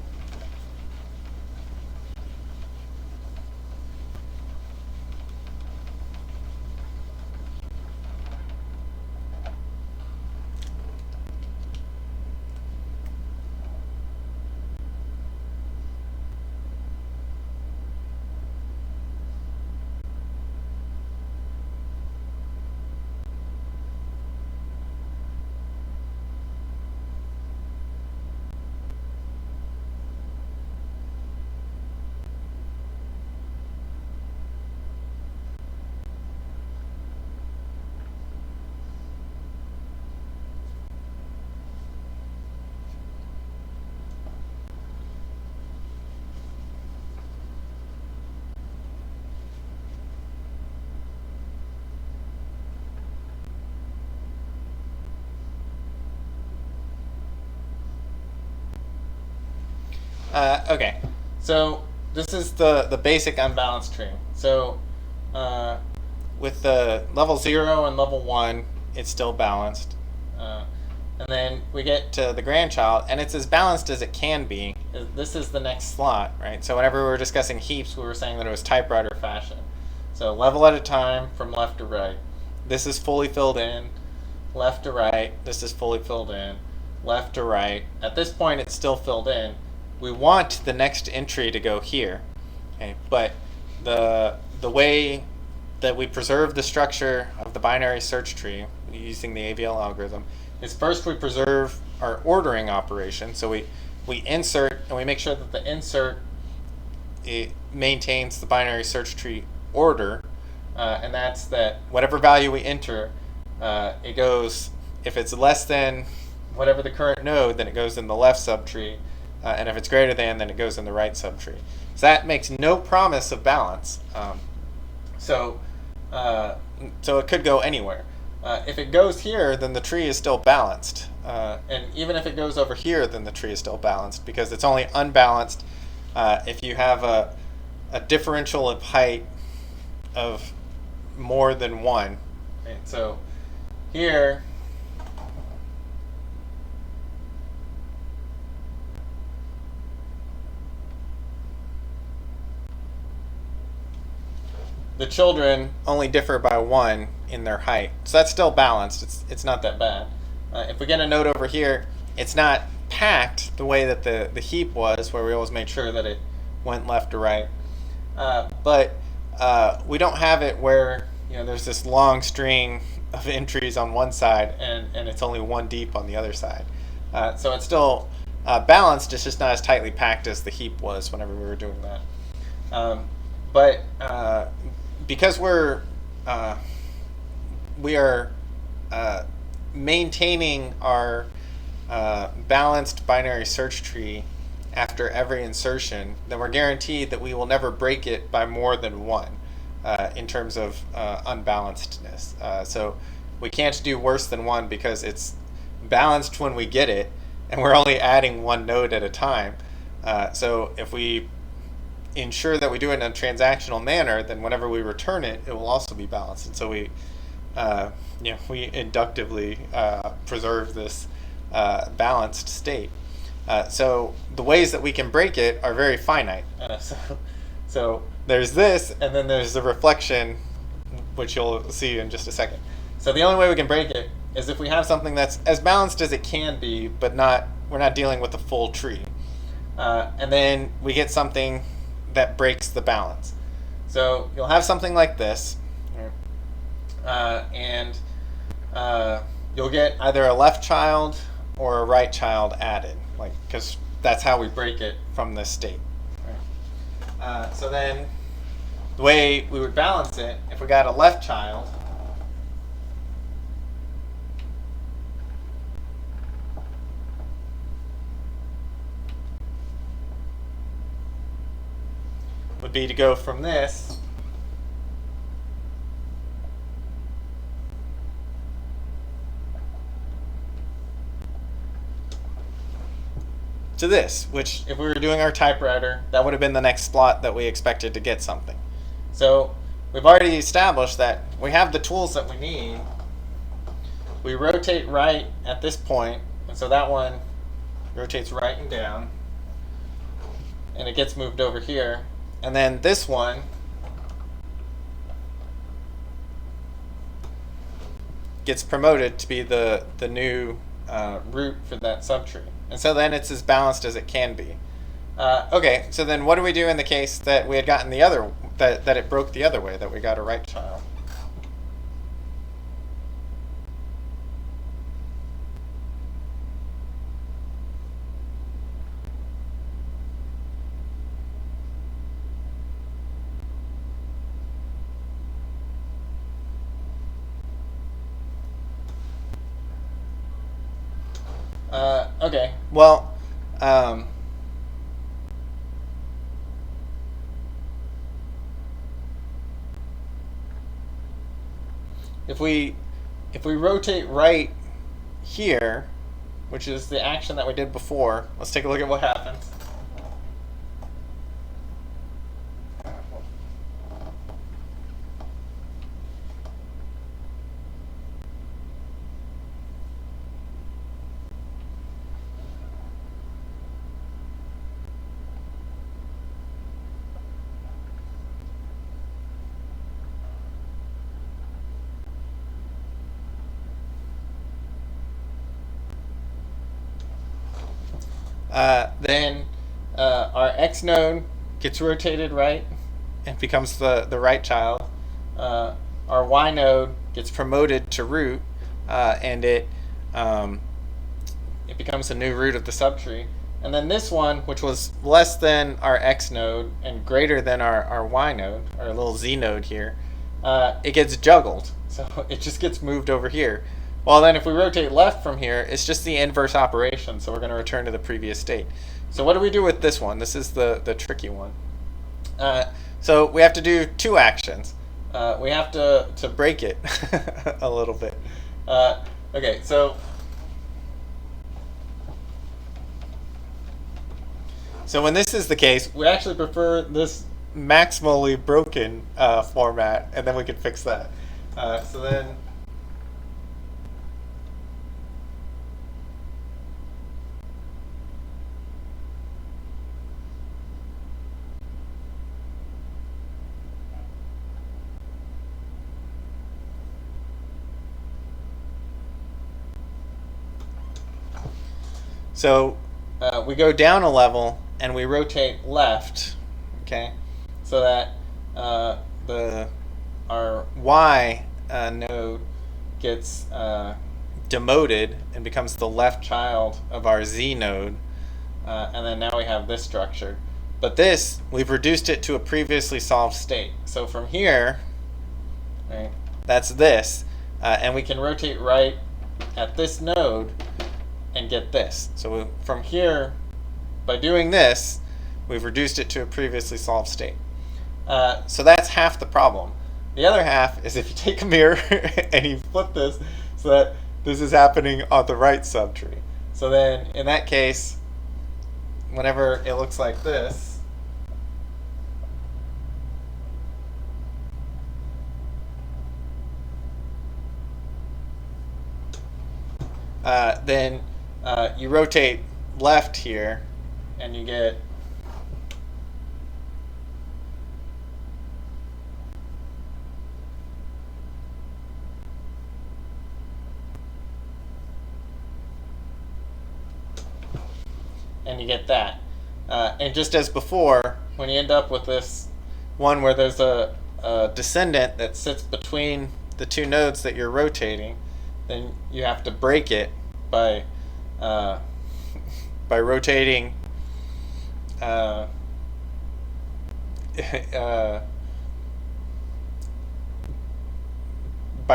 Okay, so this is the basic unbalanced tree. So with the level 0 and level 1, it's still balanced. And then we get to the grandchild, and it's as balanced as it can be. This is the next slot, right? So whenever we were discussing heaps, we were saying that it was typewriter fashion. So level at a time from left to right. This is fully filled in. Left to right, this is fully filled in. Left to right. At this point, it's still filled in. We want the next entry to go here, okay? But the way that we preserve the structure of the binary search tree using the AVL algorithm is first we preserve our ordering operation. So we insert, and we make sure that the insert maintains the binary search tree order, and that's that whatever value we enter, it goes, if it's less than whatever the current node, then it goes in the left subtree, and if it's greater than, then it goes in the right subtree. So that makes no promise of balance. So it could go anywhere. If it goes here, then the tree is still balanced. And even if it goes over here, then the tree is still balanced, because it's only unbalanced if you have a differential of height of more than 1. Right? So here, the children only differ by 1 in their height. So that's still balanced. It's not that bad. If we get a node over here, it's not packed the way that the heap was, where we always made sure that it went left to right. But we don't have it where there's this long string of entries on one side and it's only 1 deep on the other side. So it's still balanced. It's just not as tightly packed as the heap was whenever we were doing that. But because we are maintaining our balanced binary search tree after every insertion, then we're guaranteed that we will never break it by more than 1 in terms of unbalancedness. So we can't do worse than 1 because it's balanced when we get it, and we're only adding 1 node at a time. So if we ensure that we do it in a transactional manner, then whenever we return it, it will also be balanced. And so we inductively preserve this balanced state. So the ways that we can break it are very finite. So there's this, and then there's the reflection, which you'll see in just a second. So the only way we can break it is if we have something that's as balanced as it can be, but we're not dealing with a full tree. And then we get something that breaks the balance. So you'll have something like this, and you'll get either a left child or a right child added, because that's how we break it from this state. So then the way we would balance it, if we got a left child, would be to go from this to this, which if we were doing our typewriter, that would have been the next slot that we expected to get something. So we've already established that we have the tools that we need. We rotate right at this point, and so that one rotates right and down, and it gets moved over here. And then this one gets promoted to be the new root for that subtree. And so then it's as balanced as it can be. Okay, so then what do we do in the case that we had gotten the other, that it broke the other way, that we got a right child? Okay, well, if we rotate right here, which is the action that we did before, let's take a look at what happens. Then our X node gets rotated right and becomes the right child. Our Y node gets promoted to root, and it becomes a new root of the subtree. And then this one, which was less than our X node and greater than our Y node, our little Z node here, it gets juggled. So it just gets moved over here. Well, then if we rotate left from here, it's just the inverse operation, so we're going to return to the previous state. So what do we do with this one? This is the tricky one. So we have to do two actions. We have to break it a little bit. Okay, so when this is the case, we actually prefer this maximally broken format, and then we can fix that. So then we go down a level and we rotate left, okay, so that our Y node gets demoted and becomes the left child of our Z node, and then now we have this structure. But this, we've reduced it to a previously solved state. So from here, right, that's this, and we can rotate right at this node and get this. So from here, by doing this, we've reduced it to a previously solved state. So that's half the problem. The other half is if you take a mirror and you flip this so that this is happening on the right subtree. So then in that case, whenever it looks like this, then you rotate left here and you get that. And just as before, when you end up with this one where there's a descendant that sits between the two nodes that you're rotating, then you have to break it by rotating by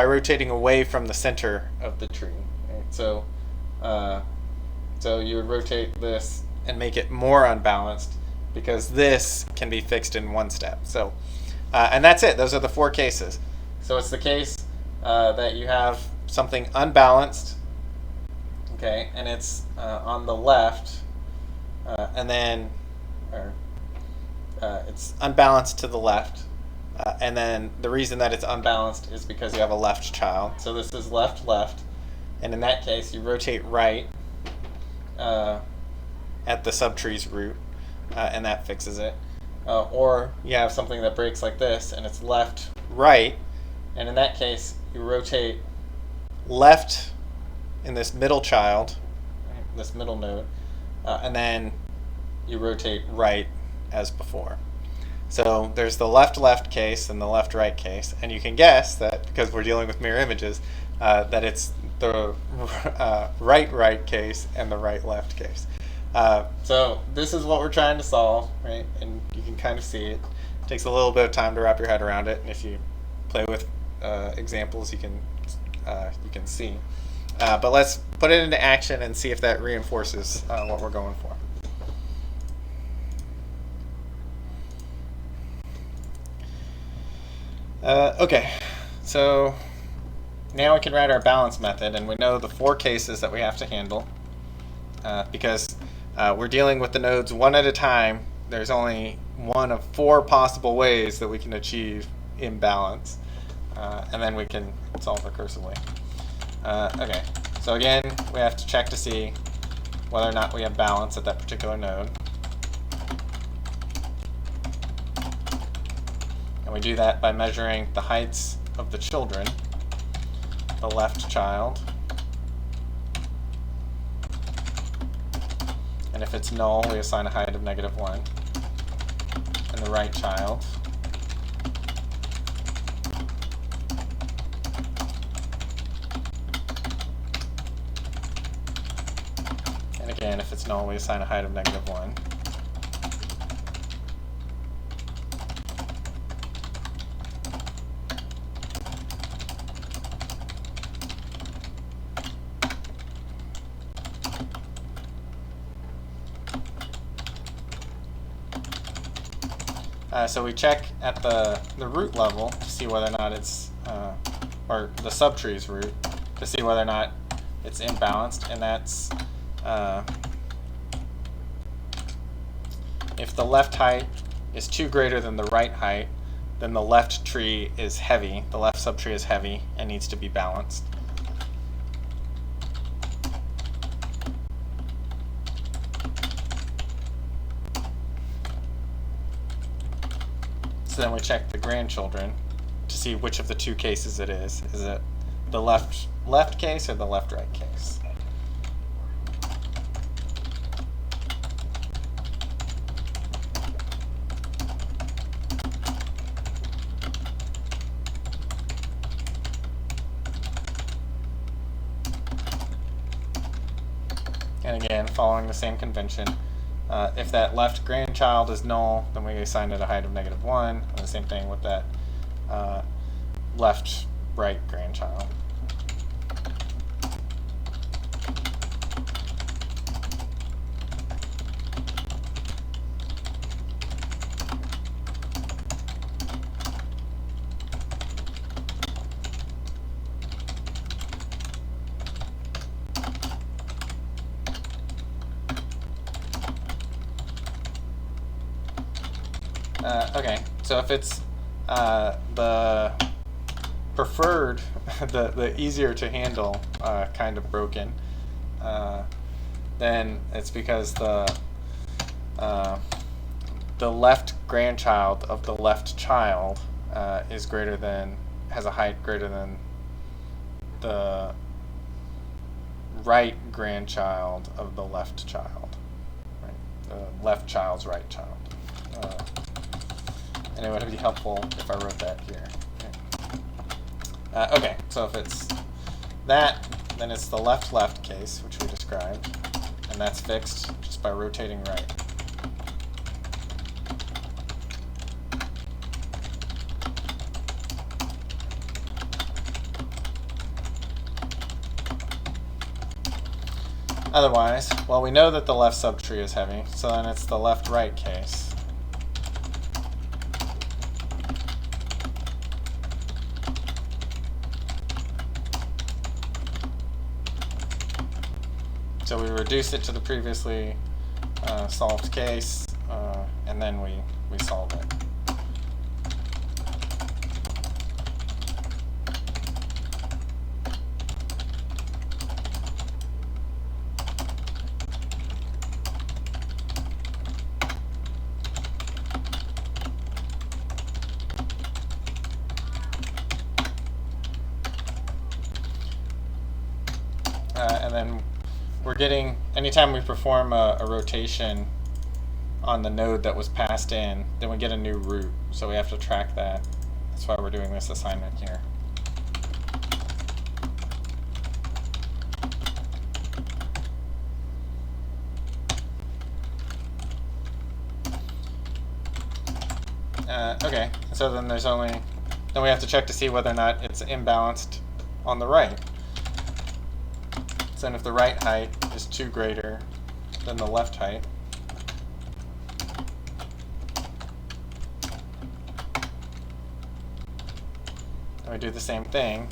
rotating away from the center of the tree. Right? So you would rotate this and make it more unbalanced because this can be fixed in one step. So and that's it. Those are the four cases. So it's the case that you have something unbalanced, okay, and it's on the left, and then it's unbalanced to the left, and then the reason that it's unbalanced is because you have a left child. So this is left, left, and in that case you rotate right at the subtree's root, and that fixes it. Or you have something that breaks like this, and it's left, right, and in that case you rotate left in this middle child, this middle node, and then you rotate right as before. So there's the left-left case and the left-right case, and you can guess that because we're dealing with mirror images, that it's the right-right case and the right-left case. So this is what we're trying to solve, right? And you can kind of see it. It takes a little bit of time to wrap your head around it, and if you play with examples, you can see. But let's put it into action and see if that reinforces what we're going for. Okay, so now we can write our balance method, and we know the four cases that we have to handle. Because we're dealing with the nodes one at a time, there's only one of four possible ways that we can achieve imbalance, and then we can solve recursively. Okay, so again, we have to check to see whether or not we have balance at that particular node. And we do that by measuring the heights of the children, the left child, and if it's null, we assign a height of -1, and the right child. And again, if it's null, we assign a height of -1. So we check at the root level to see whether or not it's, or the subtree's root, to see whether or not it's imbalanced, and that's if the left height is 2 greater than the right height, then the left tree is heavy, the left subtree is heavy and needs to be balanced. So then we check the grandchildren to see which of the two cases it is. Is it the left case or the left right case? And again, following the same convention, if that left grandchild is null, then we assign it a height of -1, and the same thing with that left-right grandchild. Okay, so if it's the preferred, the easier to handle kind of broken, then it's because the left grandchild of the left child is greater than, has a height greater than the right grandchild of the left child, right? The left child's right child. And it would be helpful if I wrote that here. Okay, so if it's that, then it's the left case, which we described, and that's fixed just by rotating right. Otherwise, well, we know that the left subtree is heavy, so then it's the left-right case. So we reduce it to the previously solved case, and then we solve it. And then we're getting, anytime we perform a rotation on the node that was passed in, then we get a new root. So we have to track that. That's why we're doing this assignment here. Okay, so then there's only, then we have to check to see whether or not it's imbalanced on the right. So then if the right height is 2 greater than the left height, and we do the same thing,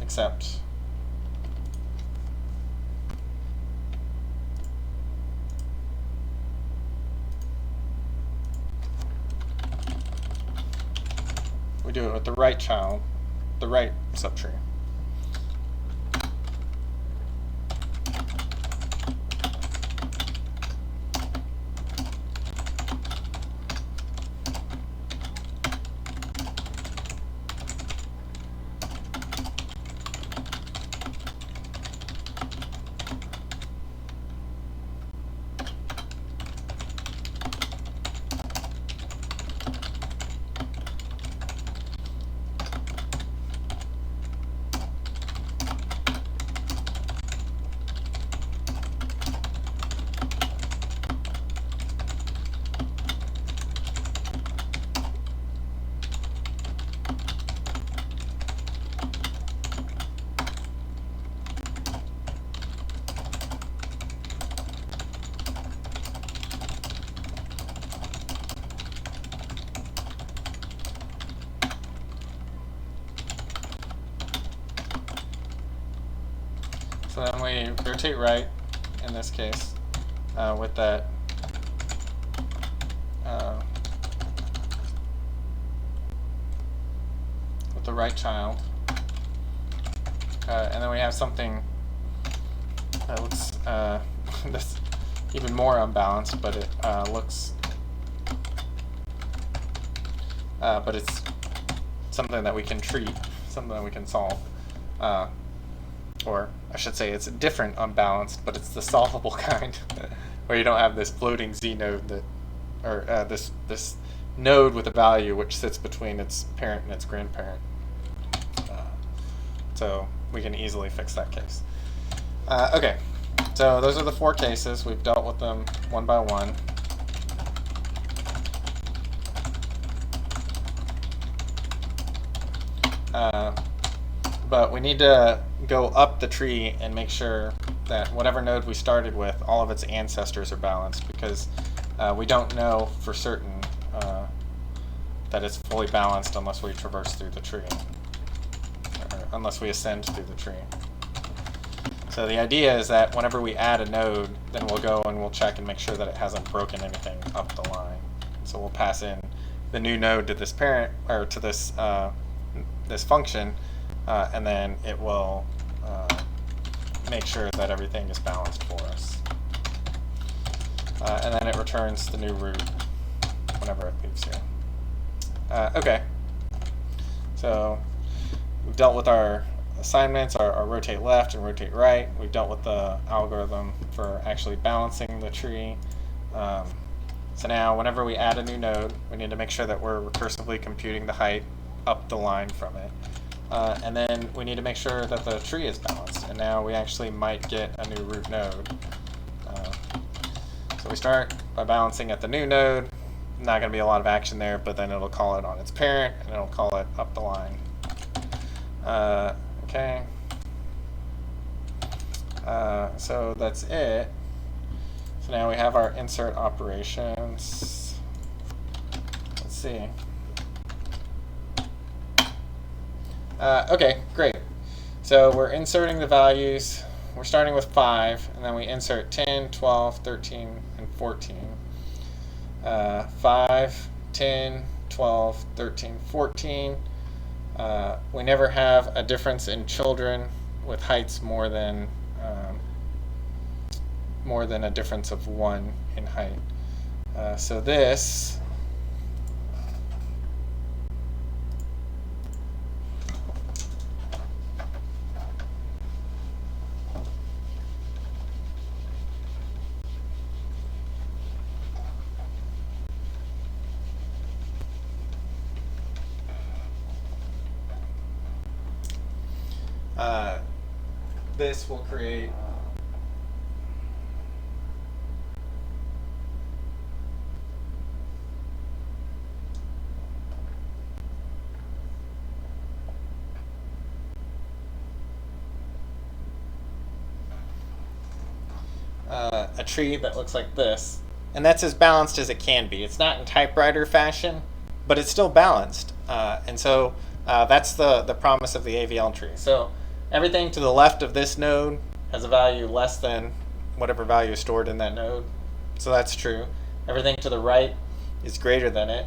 except we do it with the right child, the right subtree. and then we rotate right in this case with that with the right child, and then we have something that looks this even more unbalanced, but it looks but it's something that we can treat, something that we can solve. Or I should say it's a different unbalanced, but it's the solvable kind, where you don't have this floating z node that, or this node with a value which sits between its parent and its grandparent. So we can easily fix that case. Okay, so those are the 4 cases. We've dealt with them one by one. But we need to go up the tree and make sure that whatever node we started with, all of its ancestors are balanced, because we don't know for certain that it's fully balanced unless we traverse through the tree, or unless we ascend through the tree. So the idea is that whenever we add a node, then we'll go and we'll check and make sure that it hasn't broken anything up the line. So we'll pass in the new node to this parent, or to this this function, and then it will make sure that everything is balanced for us. And then it returns the new root whenever it leaves here. Okay, so we've dealt with our assignments, our rotate left and rotate right. We've dealt with the algorithm for actually balancing the tree. So now whenever we add a new node, we need to make sure that we're recursively computing the height up the line from it. And then we need to make sure that the tree is balanced. And now we actually might get a new root node. So we start by balancing at the new node. Not going to be a lot of action there, but then it'll call it on its parent, and it'll call it up the line. Okay. So that's it. So now we have our insert operations. Let's see. Okay, great. So we're inserting the values. We're starting with 5, and then we insert 10, 12, 13, and 14. 5, 10, 12, 13, 14. We never have a difference in children with heights more than a difference of 1 in height. So this this will create a tree that looks like this. And that's as balanced as it can be. It's not in typewriter fashion, but it's still balanced. And so that's the promise of the Avl tree. So everything to the left of this node has a value less than whatever value is stored in that node. So that's true. Everything to the right is greater than it.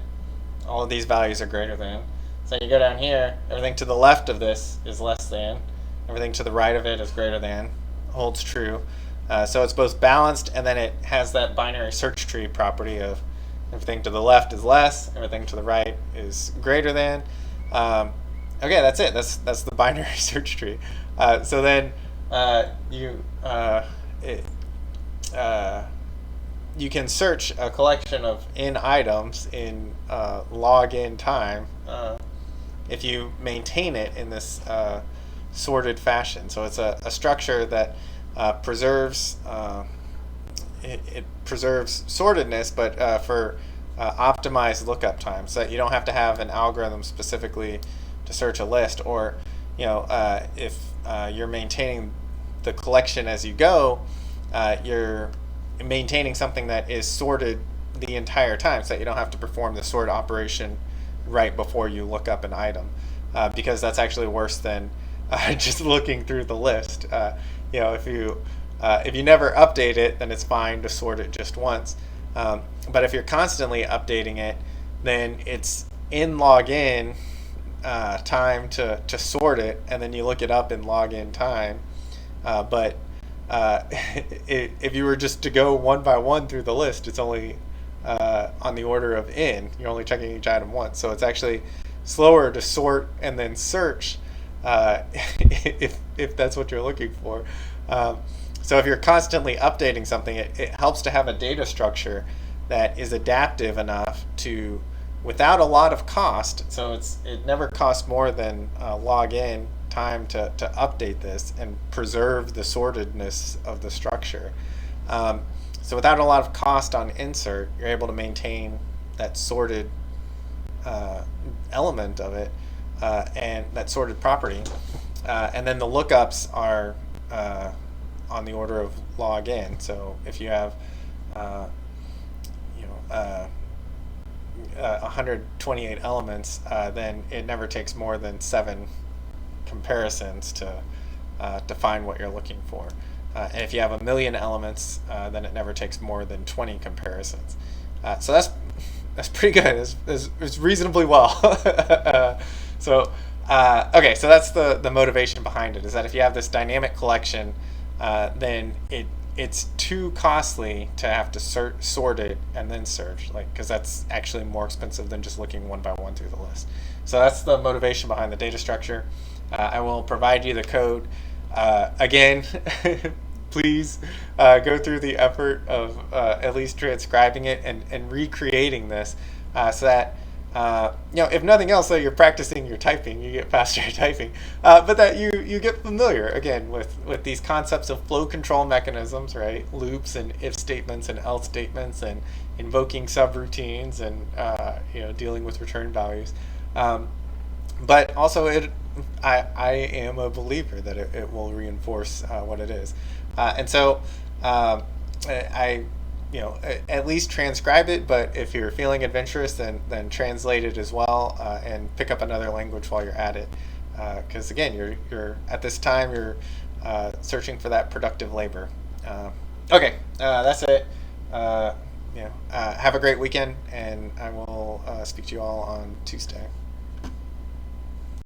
All of these values are greater than. So you go down here, everything to the left of this is less than. Everything to the right of it is greater than. Holds true. So it's both balanced, and then it has that binary search tree property of everything to the left is less, everything to the right is greater than. Okay, that's it. That's the binary search tree. So then you can search a collection of in items in log in time if you maintain it in this sorted fashion. So it's a structure that preserves it preserves sortedness, but for optimized lookup time, so that you don't have to have an algorithm specifically to search a list, or if you're maintaining the collection as you go, you're maintaining something that is sorted the entire time, so that you don't have to perform the sort operation right before you look up an item, because that's actually worse than just looking through the list. if you never update it, then it's fine to sort it just once. But if you're constantly updating it, then it's in login time to sort it, and then you look it up in login time. But if you were just to go one by one through the list, it's only on the order of in. You're only checking each item once, so it's actually slower to sort and then search if that's what you're looking for. So if you're constantly updating something, it helps to have a data structure that is adaptive enough to, without a lot of cost. So it never costs more than login time to update this and preserve the sortedness of the structure. So without a lot of cost on insert, you're able to maintain that sorted element of it and that sorted property. And then the lookups are on the order of login. So if you have 128 elements, then it never takes more than 7 comparisons to find what you're looking for. And if you have 1,000,000 elements, then it never takes more than 20 comparisons. So that's pretty good. It's reasonably well. Okay, so that's the motivation behind it, is that if you have this dynamic collection, then it's too costly to have to sort it and then search, because that's actually more expensive than just looking one by one through the list. So that's the motivation behind the data structure. I will provide you the code. Again, please go through the effort of at least transcribing it and recreating this so that if nothing else, you're practicing your typing, you get faster typing, but that you get familiar again with these concepts of flow control mechanisms, right? Loops and if statements and else statements and invoking subroutines and dealing with return values. But also I am a believer that it will reinforce what it is, and so I at least transcribe it. But if you're feeling adventurous, then translate it as well, and pick up another language while you're at it, because again, you're at this time you're searching for that productive labor. Okay, that's it. Have a great weekend, and I will speak to you all on Tuesday.